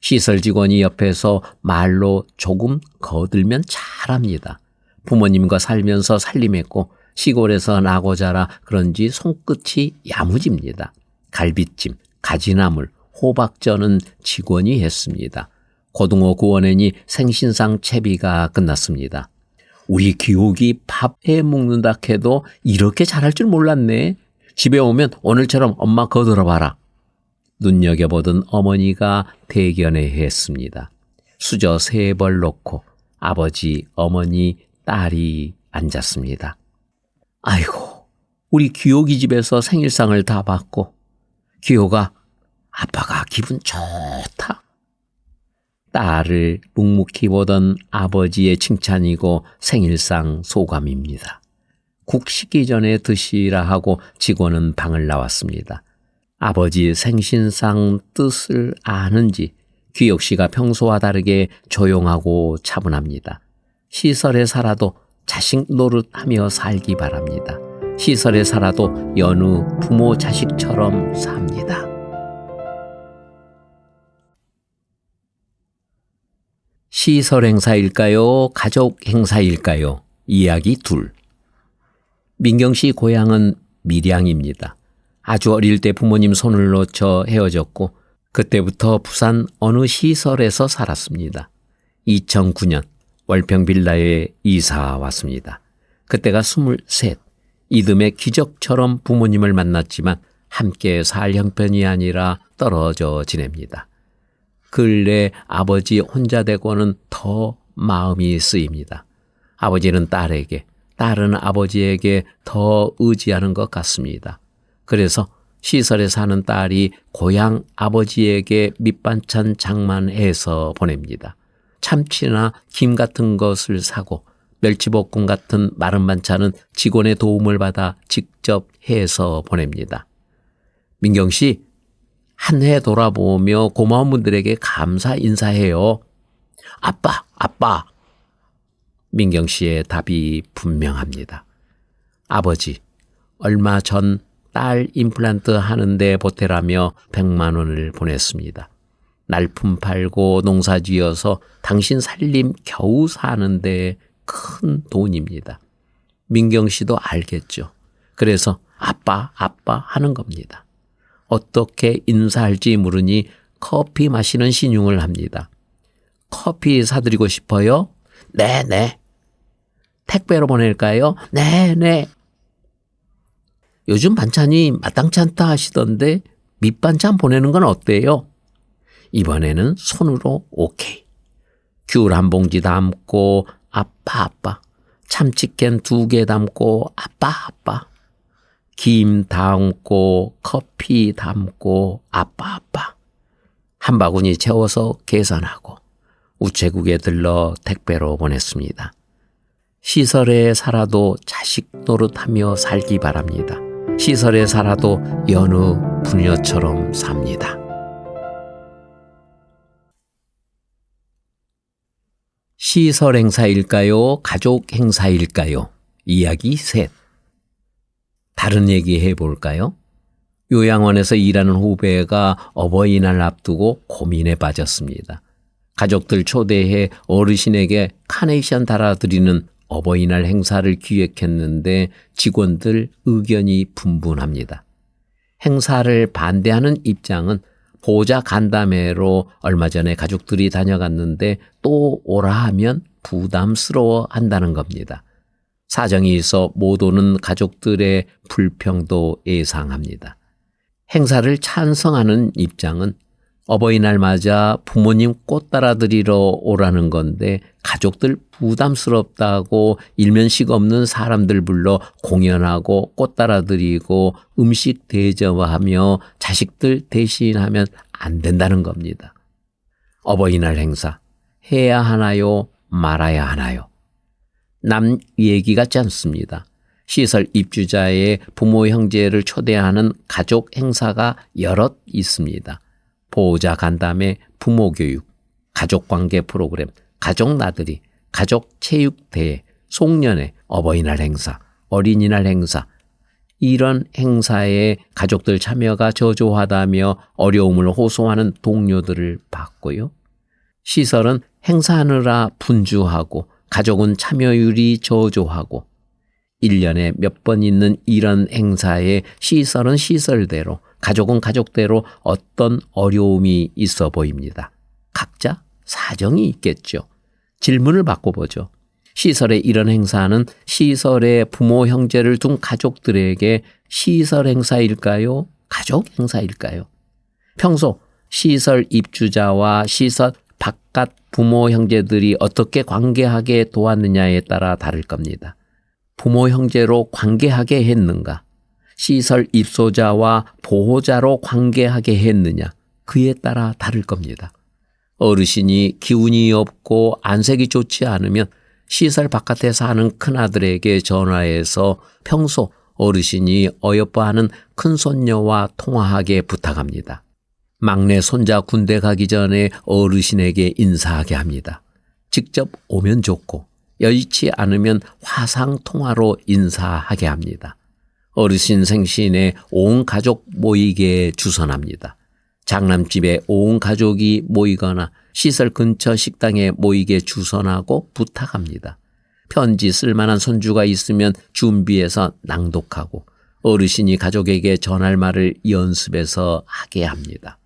시설 직원이 옆에서 말로 조금 거들면 잘합니다. 부모님과 살면서 살림했고 시골에서 나고 자라 그런지 손끝이 야무집니다. 갈비찜, 가지나물, 호박전은 직원이 했습니다. 고등어 구워내니 생신상 채비가 끝났습니다. 우리 귀옥이 밥 해 먹는다 해도 이렇게 잘할 줄 몰랐네. 집에 오면 오늘처럼 엄마 거들어봐라. 눈여겨보던 어머니가 대견해 했습니다. 수저 3벌 놓고 아버지, 어머니, 딸이 앉았습니다. 아이고, 우리 귀옥이 집에서 생일상을 다 받고 귀옥아, 아빠가 기분 좋다. 딸을 묵묵히 보던 아버지의 칭찬이고 생일상 소감입니다. 국 식기 전에 드시라 하고 직원은 방을 나왔습니다. 아버지 생신상 뜻을 아는지 귀옥 씨가 평소와 다르게 조용하고 차분합니다. 시설에 살아도 자식 노릇하며 살기 바랍니다. 시설에 살아도 여느 부모 자식처럼 삽니다. 시설 행사일까요? 가족 행사일까요? 이야기 둘. 민경 씨 고향은 밀양입니다. 아주 어릴 때 부모님 손을 놓쳐 헤어졌고 그때부터 부산 어느 시설에서 살았습니다. 2009년 월평빌라에 이사 왔습니다. 그때가 23, 이듬해 기적처럼 부모님을 만났지만 함께 살 형편이 아니라 떨어져 지냅니다. 근래 아버지 혼자 되고는 더 마음이 쓰입니다. 아버지는 딸에게, 딸은 아버지에게 더 의지하는 것 같습니다. 그래서 시설에 사는 딸이 고향 아버지에게 밑반찬 장만해서 보냅니다. 참치나 김 같은 것을 사고 멸치볶음 같은 마른 반찬은 직원의 도움을 받아 직접 해서 보냅니다. 민경 씨, 한 해 돌아보며 고마운 분들에게 감사 인사해요. 아빠, 아빠. 민경 씨의 답이 분명합니다. 아버지, 얼마 전 딸 임플란트 하는데 보태라며 100만 원을 보냈습니다. 날품 팔고 농사 지어서 당신 살림 겨우 사는데 큰 돈입니다. 민경 씨도 알겠죠. 그래서 아빠, 아빠 하는 겁니다. 어떻게 인사할지 물으니 커피 마시는 신용을 합니다. 커피 사드리고 싶어요? 네네. 택배로 보낼까요? 네네. 요즘 반찬이 마땅치 않다 하시던데 밑반찬 보내는 건 어때요? 이번에는 손으로 오케이. 귤 한 봉지 담고 아빠 아빠. 참치캔 2개 담고 아빠 아빠. 김 담고 커피 담고 아빠 아빠. 한 바구니 채워서 계산하고 우체국에 들러 택배로 보냈습니다. 시설에 살아도 자식 노릇하며 살기 바랍니다. 시설에 살아도 여느 부녀처럼 삽니다. 시설 행사일까요? 가족 행사일까요? 이야기 셋. 다른 얘기 해볼까요? 요양원에서 일하는 후배가 어버이날 앞두고 고민에 빠졌습니다. 가족들 초대해 어르신에게 카네이션 달아드리는 어버이날 행사를 기획했는데 직원들 의견이 분분합니다. 행사를 반대하는 입장은 보호자 간담회로 얼마 전에 가족들이 다녀갔는데 또 오라 하면 부담스러워 한다는 겁니다. 사정이 있어 못 오는 가족들의 불평도 예상합니다. 행사를 찬성하는 입장은 어버이날 맞아 부모님 꽃 따라드리러 오라는 건데 가족들 부담스럽다고 일면식 없는 사람들 불러 공연하고 꽃 따라드리고 음식 대접하며 자식들 대신하면 안 된다는 겁니다. 어버이날 행사 해야 하나요? 말아야 하나요? 남 얘기 같지 않습니다. 시설 입주자의 부모 형제를 초대하는 가족 행사가 여럿 있습니다. 보호자 간담회, 부모 교육, 가족관계 프로그램, 가족 나들이, 가족 체육대회, 송년회, 어버이날 행사, 어린이날 행사, 이런 행사에 가족들 참여가 저조하다며 어려움을 호소하는 동료들을 봤고요. 시설은 행사하느라 분주하고 가족은 참여율이 저조하고 1년에 몇 번 있는 이런 행사에 시설은 시설대로 가족은 가족대로 어떤 어려움이 있어 보입니다. 각자 사정이 있겠죠. 질문을 바꿔보죠. 시설의 이런 행사는 시설의 부모 형제를 둔 가족들에게 시설 행사일까요? 가족 행사일까요? 평소 시설 입주자와 시설 바깥 부모 형제들이 어떻게 관계하게 도왔느냐에 따라 다를 겁니다. 부모 형제로 관계하게 했는가? 시설 입소자와 보호자로 관계하게 했느냐? 그에 따라 다를 겁니다. 어르신이 기운이 없고 안색이 좋지 않으면 시설 바깥에 사는 큰아들에게 전화해서 평소 어르신이 어여뻐하는 큰손녀와 통화하게 부탁합니다. 막내 손자 군대 가기 전에 어르신에게 인사하게 합니다. 직접 오면 좋고 여의치 않으면 화상통화로 인사하게 합니다. 어르신 생신에 온 가족 모이게 주선합니다. 장남집에 온 가족이 모이거나 시설 근처 식당에 모이게 주선하고 부탁합니다. 편지 쓸만한 손주가 있으면 준비해서 낭독하고 어르신이 가족에게 전할 말을 연습해서 하게 합니다.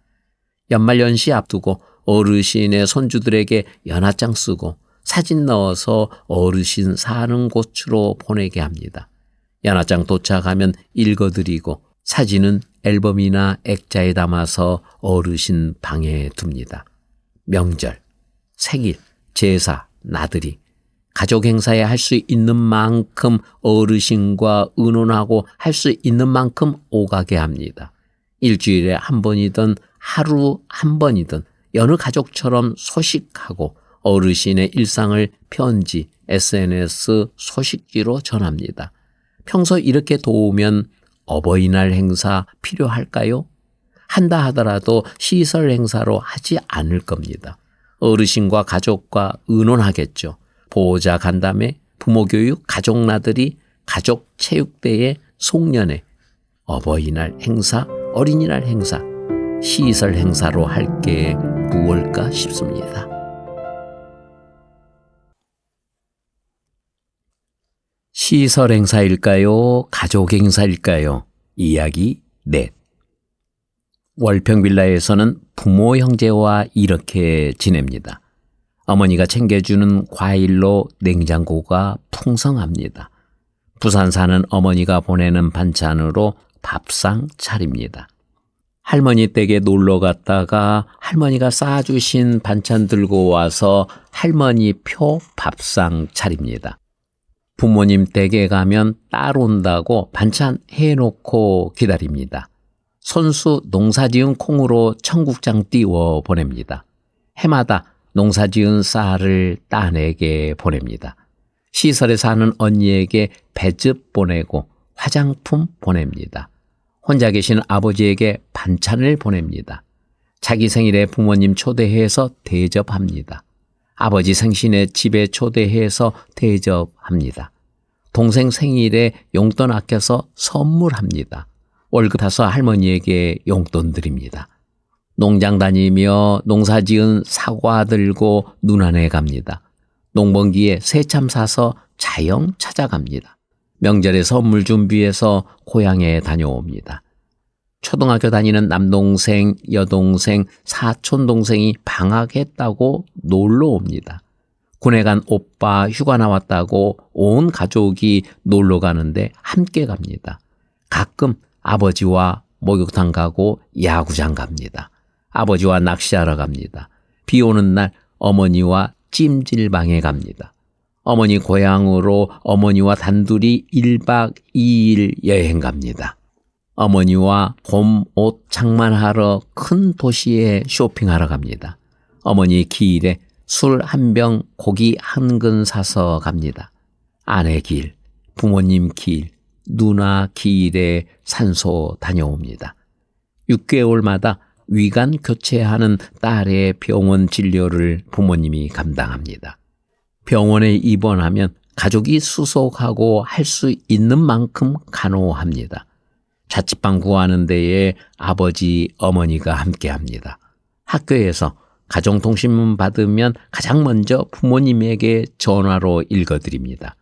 연말연시 앞두고 어르신의 손주들에게 연하장 쓰고 사진 넣어서 어르신 사는 곳으로 보내게 합니다. 연하장 도착하면 읽어드리고 사진은 앨범이나 액자에 담아서 어르신 방에 둡니다. 명절, 생일, 제사, 나들이, 가족 행사에 할 수 있는 만큼 어르신과 의논하고 할 수 있는 만큼 오가게 합니다. 일주일에 한 번이든 하루 한 번이든 여느 가족처럼 소식하고 어르신의 일상을 편지, SNS, 소식지로 전합니다. 평소 이렇게 도우면 어버이날 행사 필요할까요? 한다 하더라도 시설 행사로 하지 않을 겁니다. 어르신과 가족과 의논하겠죠. 보호자 간담회, 부모 교육, 가족 나들이, 가족 체육대회, 송년회, 어버이날 행사, 어린이날 행사, 시설 행사로 할 게 무엇일까 싶습니다. 시설 행사일까요? 가족 행사일까요? 이야기 넷. 월평빌라에서는 부모 형제와 이렇게 지냅니다. 어머니가 챙겨주는 과일로 냉장고가 풍성합니다. 부산 사는 어머니가 보내는 반찬으로 밥상 차립니다. 할머니 댁에 놀러 갔다가 할머니가 싸주신 반찬 들고 와서 할머니 표 밥상 차립니다. 부모님 댁에 가면 딸 온다고 반찬 해놓고 기다립니다. 손수 농사지은 콩으로 청국장 띄워 보냅니다. 해마다 농사지은 쌀을 딸에게 보냅니다. 시설에 사는 언니에게 배즙 보내고 화장품 보냅니다. 혼자 계신 아버지에게 반찬을 보냅니다. 자기 생일에 부모님 초대해서 대접합니다. 아버지 생신에 집에 초대해서 대접합니다. 동생 생일에 용돈 아껴서 선물합니다. 월급 타서 할머니에게 용돈 드립니다. 농장 다니며 농사지은 사과 들고 눈안에 갑니다. 농번기에 새참 사서 자영 찾아갑니다. 명절에 선물 준비해서 고향에 다녀옵니다. 초등학교 다니는 남동생, 여동생, 사촌 동생이 방학했다고 놀러 옵니다. 군에 간 오빠 휴가 나왔다고 온 가족이 놀러 가는데 함께 갑니다. 가끔 아버지와 목욕탕 가고 야구장 갑니다. 아버지와 낚시하러 갑니다. 비 오는 날 어머니와 찜질방에 갑니다. 어머니 고향으로 어머니와 단둘이 1박 2일 여행 갑니다. 어머니와 봄 옷 장만하러 큰 도시에 쇼핑하러 갑니다. 어머니 기일에 술 한 병, 고기 한 근 사서 갑니다. 아내 기일, 부모님 기일, 누나 기일에 산소 다녀옵니다. 6개월마다 위관 교체하는 딸의 병원 진료를 부모님이 감당합니다. 병원에 입원하면 가족이 수속하고 할 수 있는 만큼 간호합니다. 자취방 구하는 데에 아버지, 어머니가 함께합니다. 학교에서 가정통신문 받으면 가장 먼저 부모님에게 전화로 읽어드립니다.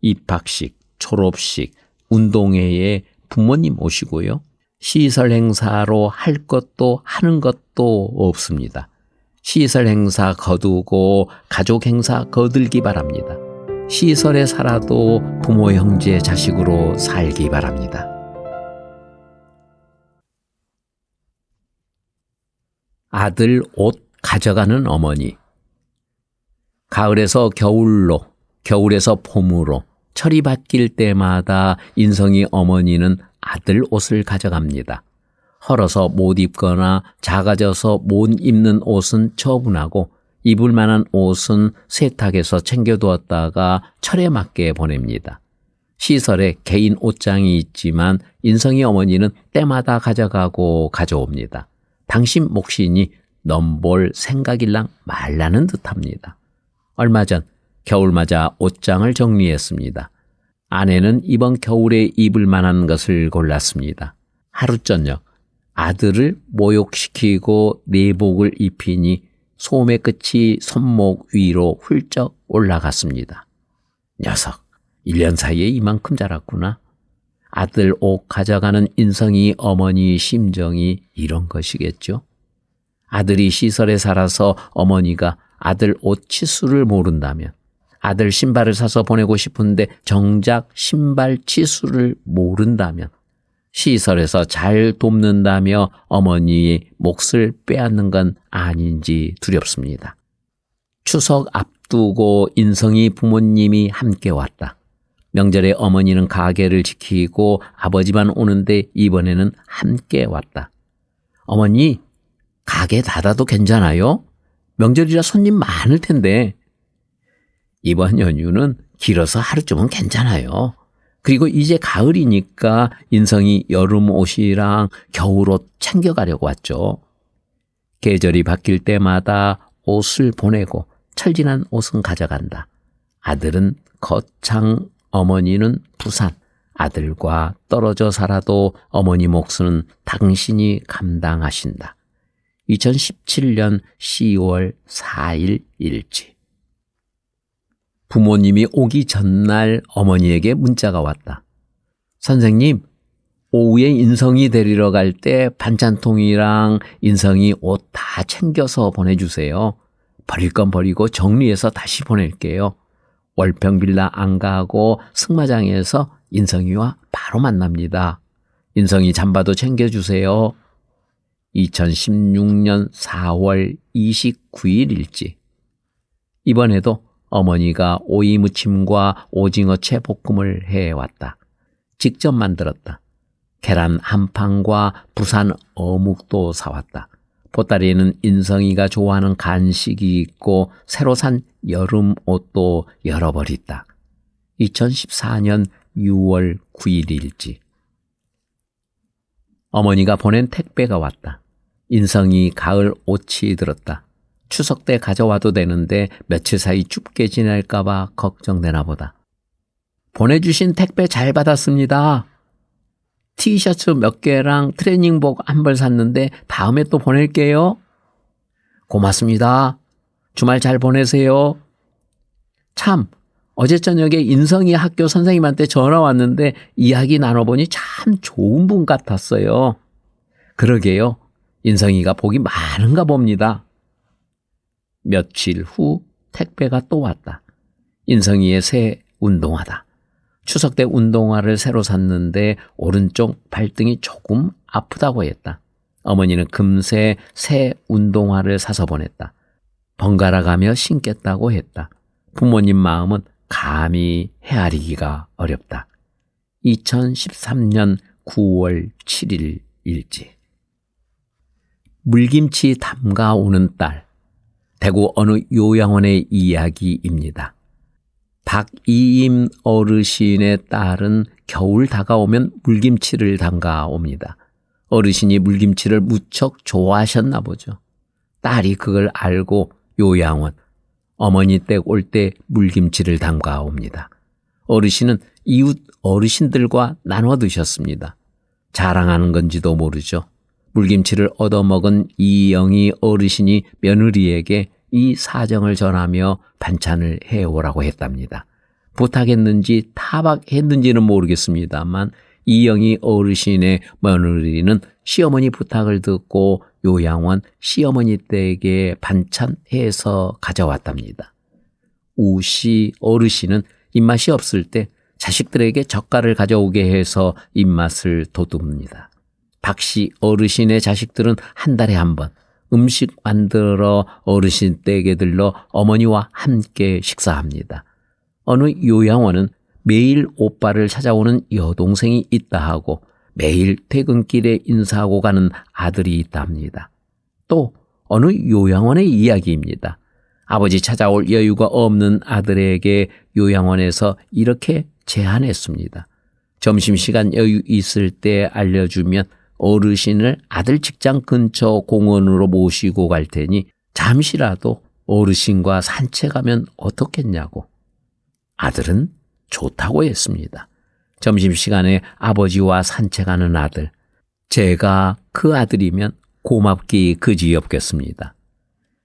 입학식, 졸업식, 운동회에 부모님 오시고요. 시설 행사로 할 것도 하는 것도 없습니다. 시설 행사 거두고 가족 행사 거들기 바랍니다. 시설에 살아도 부모 형제 자식으로 살기 바랍니다. 아들 옷 가져가는 어머니. 가을에서 겨울로, 겨울에서 봄으로 철이 바뀔 때마다 인성이 어머니는 아들 옷을 가져갑니다. 헐어서 못 입거나 작아져서 못 입는 옷은 처분하고 입을 만한 옷은 세탁해서 챙겨두었다가 철에 맞게 보냅니다. 시설에 개인 옷장이 있지만 인성이 어머니는 때마다 가져가고 가져옵니다. 당신 몫이니 넘볼 생각일랑 말라는 듯합니다. 얼마 전 겨울 맞아 옷장을 정리했습니다. 아내는 이번 겨울에 입을 만한 것을 골랐습니다. 하루 저녁 아들을 모욕시키고 내복을 입히니 소매 끝이 손목 위로 훌쩍 올라갔습니다. 녀석, 1년 사이에 이만큼 자랐구나. 아들 옷 가져가는 인성이 어머니 심정이 이런 것이겠죠. 아들이 시설에 살아서 어머니가 아들 옷 치수를 모른다면, 아들 신발을 사서 보내고 싶은데 정작 신발 치수를 모른다면, 시설에서 잘 돕는다며 어머니의 몫을 빼앗는 건 아닌지 두렵습니다. 추석 앞두고 인성이 부모님이 함께 왔다. 명절에 어머니는 가게를 지키고 아버지만 오는데 이번에는 함께 왔다. 어머니, 가게 닫아도 괜찮아요? 명절이라 손님 많을 텐데. 이번 연휴는 길어서 하루쯤은 괜찮아요. 그리고 이제 가을이니까 인성이 여름 옷이랑 겨울옷 챙겨가려고 왔죠. 계절이 바뀔 때마다 옷을 보내고 철진한 옷은 가져간다. 아들은 거창, 어머니는 부산. 아들과 떨어져 살아도 어머니 몫은 당신이 감당하신다. 2017년 10월 4일 일지. 부모님이 오기 전날 어머니에게 문자가 왔다. 선생님, 오후에 인성이 데리러 갈 때 반찬통이랑 인성이 옷 다 챙겨서 보내주세요. 버릴 건 버리고 정리해서 다시 보낼게요. 월평빌라 안 가고 승마장에서 인성이와 바로 만납니다. 인성이 잠바도 챙겨주세요. 2016년 4월 29일 일지. 이번에도 어머니가 오이 무침과 오징어채 볶음을 해왔다. 직접 만들었다. 계란 한 판과 부산 어묵도 사왔다. 보따리에는 인성이가 좋아하는 간식이 있고 새로 산 여름 옷도 여러 벌 있다. 2014년 6월 9일일지. 어머니가 보낸 택배가 왔다. 인성이 가을 옷이 들었다. 추석 때 가져와도 되는데 며칠 사이 춥게 지낼까 봐 걱정되나 보다. 보내주신 택배 잘 받았습니다. 티셔츠 몇 개랑 트레이닝복 한 벌 샀는데 다음에 또 보낼게요. 고맙습니다. 주말 잘 보내세요. 참, 어제 저녁에 인성이 학교 선생님한테 전화 왔는데 이야기 나눠보니 참 좋은 분 같았어요. 그러게요. 인성이가 복이 많은가 봅니다. 며칠 후 택배가 또 왔다. 인성이의 새 운동화다. 추석 때 운동화를 새로 샀는데 오른쪽 발등이 조금 아프다고 했다. 어머니는 금세 새 운동화를 사서 보냈다. 번갈아 가며 신겠다고 했다. 부모님 마음은 감히 헤아리기가 어렵다. 2013년 9월 7일 일지. 물김치 담가 오는 딸. 대구 어느 요양원의 이야기입니다. 박이임 어르신의 딸은 겨울 다가오면 물김치를 담가 옵니다. 어르신이 물김치를 무척 좋아하셨나 보죠. 딸이 그걸 알고 요양원, 어머니 댁 올 때 물김치를 담가 옵니다. 어르신은 이웃 어르신들과 나눠 드셨습니다. 자랑하는 건지도 모르죠. 물김치를 얻어먹은 이영희 어르신이 며느리에게 이 사정을 전하며 반찬을 해오라고 했답니다. 부탁했는지 타박했는지는 모르겠습니다만 이영희 어르신의 며느리는 시어머니 부탁을 듣고 요양원 시어머니 댁에 반찬해서 가져왔답니다. 우씨 어르신은 입맛이 없을 때 자식들에게 젓갈을 가져오게 해서 입맛을 돋웁니다. 박씨 어르신의 자식들은 한 달에 한 번 음식 만들어 어르신 댁에 들러 어머니와 함께 식사합니다. 어느 요양원은 매일 오빠를 찾아오는 여동생이 있다 하고 매일 퇴근길에 인사하고 가는 아들이 있다 합니다. 또 어느 요양원의 이야기입니다. 아버지 찾아올 여유가 없는 아들에게 요양원에서 이렇게 제안했습니다. 점심시간 여유 있을 때 알려주면 어르신을 아들 직장 근처 공원으로 모시고 갈 테니 잠시라도 어르신과 산책하면 어떻겠냐고. 아들은 좋다고 했습니다. 점심시간에 아버지와 산책하는 아들. 제가 그 아들이면 고맙기 그지없겠습니다.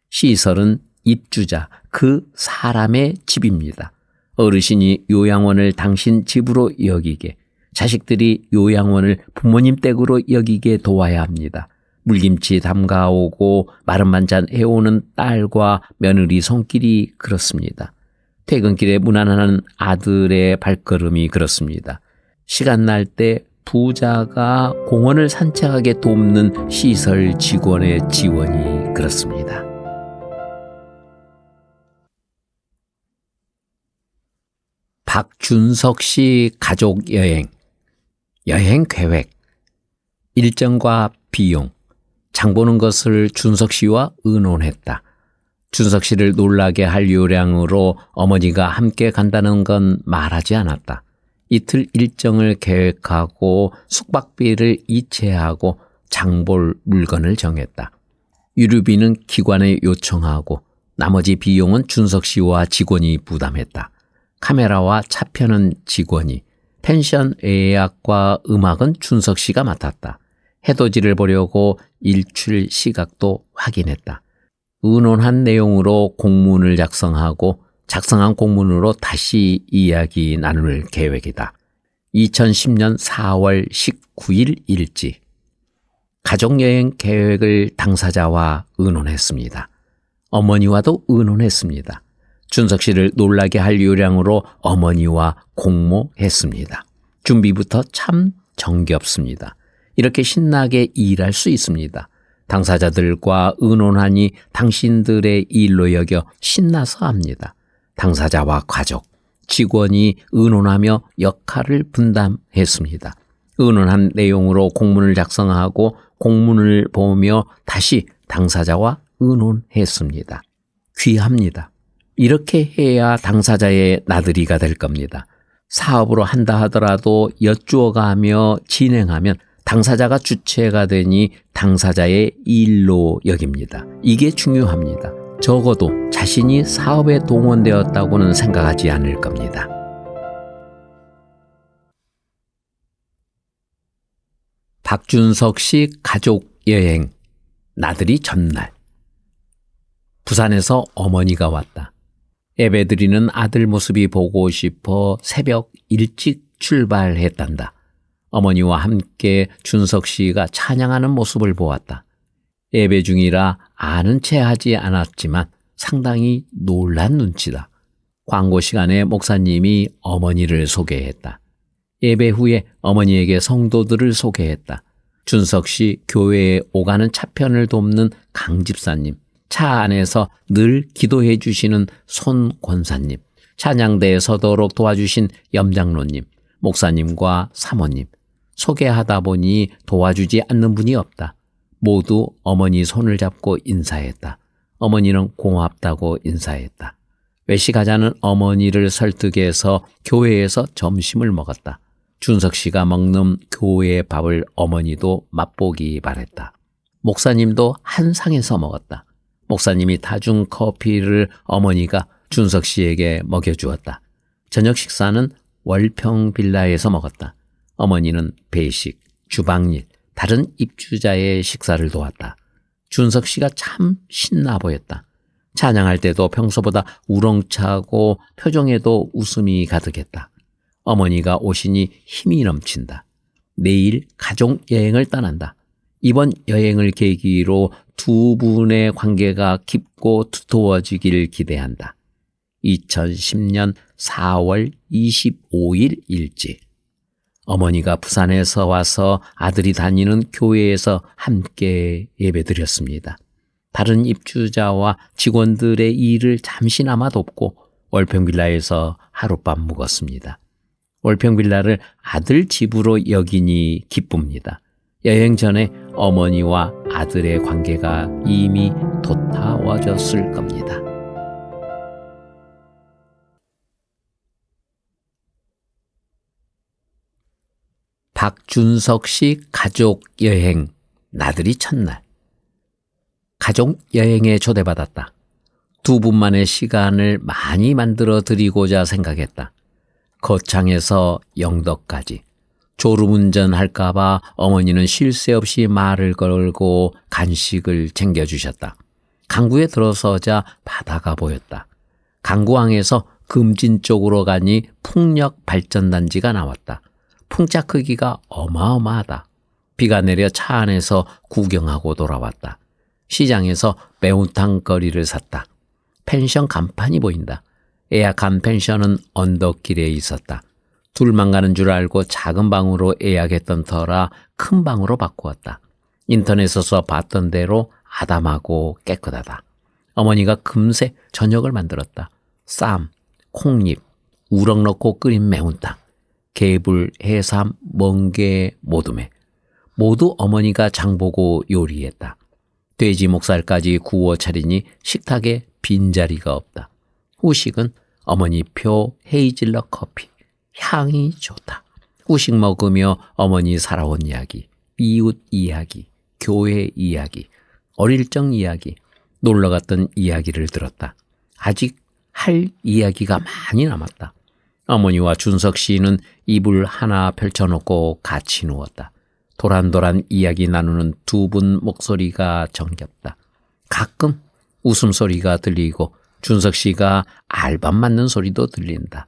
시설은 입주자, 그 사람의 집입니다. 어르신이 요양원을 당신 집으로 여기게, 자식들이 요양원을 부모님 댁으로 여기게 도와야 합니다. 물김치 담가오고 마른 반찬 해오는 딸과 며느리 손길이 그렇습니다. 퇴근길에 무난한 아들의 발걸음이 그렇습니다. 시간 날 때 부자가 공원을 산책하게 돕는 시설 직원의 지원이 그렇습니다. 박준석 씨 가족 여행, 여행 계획, 일정과 비용, 장 보는 것을 준석 씨와 의논했다. 준석 씨를 놀라게 할 요량으로 어머니가 함께 간다는 건 말하지 않았다. 이틀 일정을 계획하고 숙박비를 이체하고 장볼 물건을 정했다. 유류비는 기관에 요청하고 나머지 비용은 준석 씨와 직원이 부담했다. 카메라와 차편은 직원이, 펜션 예약과 음악은 준석 씨가 맡았다. 해돋이를 보려고 일출 시각도 확인했다. 의논한 내용으로 공문을 작성하고 작성한 공문으로 다시 이야기 나눌 계획이다. 2010년 4월 19일 일지. 가족여행 계획을 당사자와 의논했습니다. 어머니와도 의논했습니다. 준석 씨를 놀라게 할 요량으로 어머니와 공모했습니다. 준비부터 참 정겹습니다. 이렇게 신나게 일할 수 있습니다. 당사자들과 의논하니 당신들의 일로 여겨 신나서 합니다. 당사자와 가족, 직원이 의논하며 역할을 분담했습니다. 의논한 내용으로 공문을 작성하고 공문을 보며 다시 당사자와 의논했습니다. 귀합니다. 이렇게 해야 당사자의 나들이가 될 겁니다. 사업으로 한다 하더라도 여쭈어가며 진행하면 당사자가 주체가 되니 당사자의 일로 여깁니다. 이게 중요합니다. 적어도 자신이 사업에 동원되었다고는 생각하지 않을 겁니다. 박준석 씨 가족 여행, 나들이 전날. 부산에서 어머니가 왔다. 예배드리는 아들 모습이 보고 싶어 새벽 일찍 출발했단다. 어머니와 함께 준석 씨가 찬양하는 모습을 보았다. 예배 중이라 아는 체 하지 않았지만 상당히 놀란 눈치다. 광고 시간에 목사님이 어머니를 소개했다. 예배 후에 어머니에게 성도들을 소개했다. 준석 씨 교회에 오가는 차편을 돕는 강 집사님, 차 안에서 늘 기도해 주시는 손 권사님, 찬양대에 서도록 도와주신 염장로님, 목사님과 사모님. 소개하다 보니 도와주지 않는 분이 없다. 모두 어머니 손을 잡고 인사했다. 어머니는 고맙다고 인사했다. 외식하자는 어머니를 설득해서 교회에서 점심을 먹었다. 준석 씨가 먹는 교회의 밥을 어머니도 맛보기 바랬다. 목사님도 한 상에서 먹었다. 목사님이 타준 커피를 어머니가 준석 씨에게 먹여주었다. 저녁 식사는 월평 빌라에서 먹었다. 어머니는 배식, 주방일, 다른 입주자의 식사를 도왔다. 준석 씨가 참 신나 보였다. 찬양할 때도 평소보다 우렁차고 표정에도 웃음이 가득했다. 어머니가 오시니 힘이 넘친다. 내일 가족 여행을 떠난다. 이번 여행을 계기로 두 분의 관계가 깊고 두터워지길 기대한다. 2010년 4월 25일 일지. 어머니가 부산에서 와서 아들이 다니는 교회에서 함께 예배드렸습니다. 다른 입주자와 직원들의 일을 잠시나마 돕고 월평빌라에서 하룻밤 묵었습니다. 월평빌라를 아들 집으로 여기니 기쁩니다. 여행 전에 어머니와 아들의 관계가 이미 돋아와졌을 겁니다. 박준석 씨 가족 여행, 나들이 첫날. 가족 여행에 초대받았다. 두 분만의 시간을 많이 만들어 드리고자 생각했다. 거창에서 영덕까지. 졸음운전 할까봐 어머니는 쉴 새 없이 말을 걸고 간식을 챙겨주셨다. 강구에 들어서자 바다가 보였다. 강구항에서 금진 쪽으로 가니 풍력 발전단지가 나왔다. 풍차 크기가 어마어마하다. 비가 내려 차 안에서 구경하고 돌아왔다. 시장에서 매운탕 거리를 샀다. 펜션 간판이 보인다. 예약한 펜션은 언덕길에 있었다. 둘만 가는 줄 알고 작은 방으로 예약했던 터라 큰 방으로 바꾸었다. 인터넷에서 봤던 대로 아담하고 깨끗하다. 어머니가 금세 저녁을 만들었다. 쌈, 콩잎, 우럭 넣고 끓인 매운탕, 개불, 해삼, 멍게, 모둠회. 모두 어머니가 장보고 요리했다. 돼지 목살까지 구워 차리니 식탁에 빈자리가 없다. 후식은 어머니표 헤이즐넛 커피. 향이 좋다. 후식 먹으며 어머니 살아온 이야기, 이웃 이야기, 교회 이야기, 어릴 적 이야기, 놀러 갔던 이야기를 들었다. 아직 할 이야기가 많이 남았다. 어머니와 준석 씨는 이불 하나 펼쳐놓고 같이 누웠다. 도란도란 이야기 나누는 두 분 목소리가 정겹다. 가끔 웃음소리가 들리고 준석 씨가 알밤 맞는 소리도 들린다.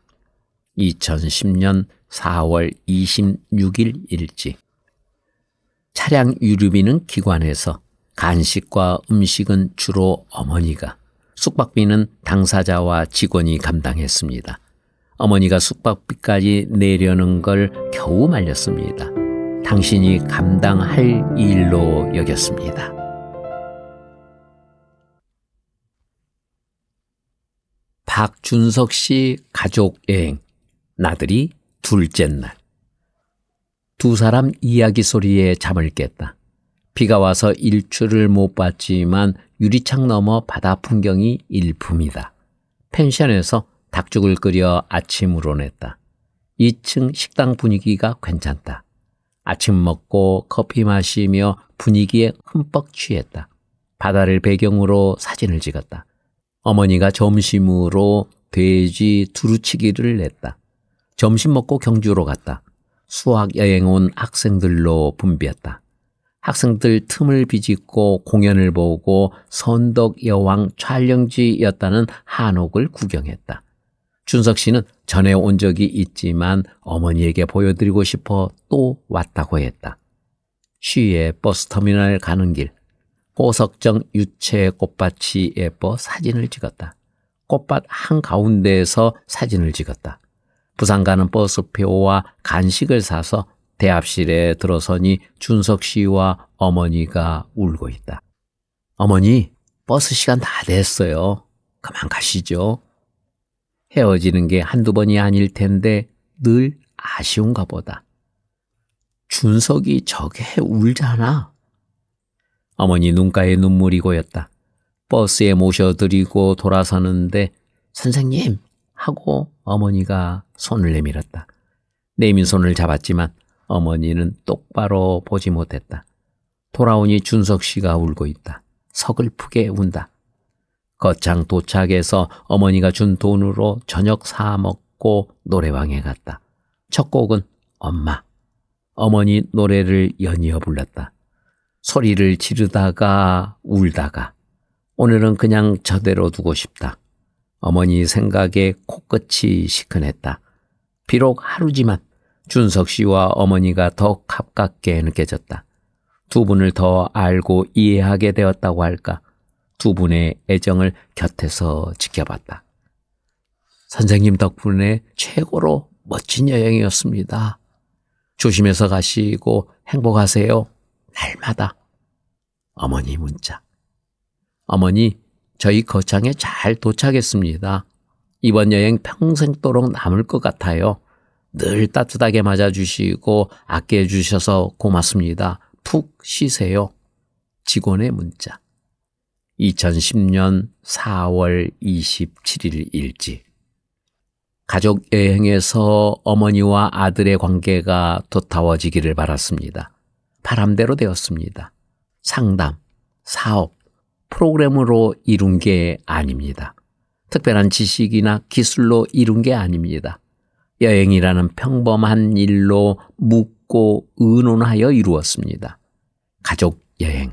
2010년 4월 26일 일지. 차량 유류비는 기관에서, 간식과 음식은 주로 어머니가, 숙박비는 당사자와 직원이 감당했습니다. 어머니가 숙박비까지 내려는 걸 겨우 말렸습니다. 당신이 감당할 일로 여겼습니다. 박준석 씨 가족 여행, 나들이 둘째 날. 두 사람 이야기 소리에 잠을 깼다. 비가 와서 일출을 못 봤지만 유리창 너머 바다 풍경이 일품이다. 펜션에서 닭죽을 끓여 아침으로 냈다. 2층 식당 분위기가 괜찮다. 아침 먹고 커피 마시며 분위기에 흠뻑 취했다. 바다를 배경으로 사진을 찍었다. 어머니가 점심으로 돼지 두루치기를 냈다. 점심 먹고 경주로 갔다. 수학 여행 온 학생들로 붐볐다. 학생들 틈을 비집고 공연을 보고 선덕 여왕 촬영지였다는 한옥을 구경했다. 준석 씨는 전에 온 적이 있지만 어머니에게 보여드리고 싶어 또 왔다고 했다. 쉬의 버스터미널 가는 길, 고석정 유채 꽃밭이 예뻐 사진을 찍었다. 꽃밭 한가운데에서 사진을 찍었다. 부산 가는 버스표와 간식을 사서 대합실에 들어서니 준석 씨와 어머니가 울고 있다. 어머니, 버스 시간 다 됐어요. 그만 가시죠. 헤어지는 게 한두 번이 아닐 텐데 늘 아쉬운가 보다. 준석이 저게 울잖아. 어머니 눈가에 눈물이 고였다. 버스에 모셔드리고 돌아서는데 선생님 하고 어머니가 손을 내밀었다. 내민 손을 잡았지만 어머니는 똑바로 보지 못했다. 돌아오니 준석 씨가 울고 있다. 서글프게 운다. 거창 도착해서 어머니가 준 돈으로 저녁 사 먹고 노래방에 갔다. 첫 곡은 엄마. 어머니 노래를 연이어 불렀다. 소리를 지르다가 울다가 오늘은 그냥 저대로 두고 싶다. 어머니 생각에 코끝이 시큰했다. 비록 하루지만 준석 씨와 어머니가 더 가깝게 느껴졌다. 두 분을 더 알고 이해하게 되었다고 할까? 두 분의 애정을 곁에서 지켜봤다. 선생님 덕분에 최고로 멋진 여행이었습니다. 조심해서 가시고 행복하세요. 날마다. 어머니 문자. 어머니, 저희 거창에 잘 도착했습니다. 이번 여행 평생도록 남을 것 같아요. 늘 따뜻하게 맞아주시고 아껴주셔서 고맙습니다. 푹 쉬세요. 직원의 문자. 2010년 4월 27일 일지. 가족 여행에서 어머니와 아들의 관계가 도타워지기를 바랐습니다. 바람대로 되었습니다. 상담, 사업, 프로그램으로 이룬 게 아닙니다. 특별한 지식이나 기술로 이룬 게 아닙니다. 여행이라는 평범한 일로 묻고 의논하여 이루었습니다. 가족 여행.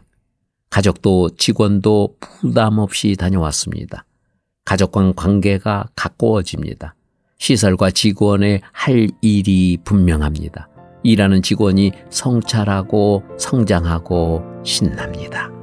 가족도 직원도 부담 없이 다녀왔습니다. 가족 간 관계가 가까워집니다. 시설과 직원의 할 일이 분명합니다. 일하는 직원이 성찰하고 성장하고 신납니다.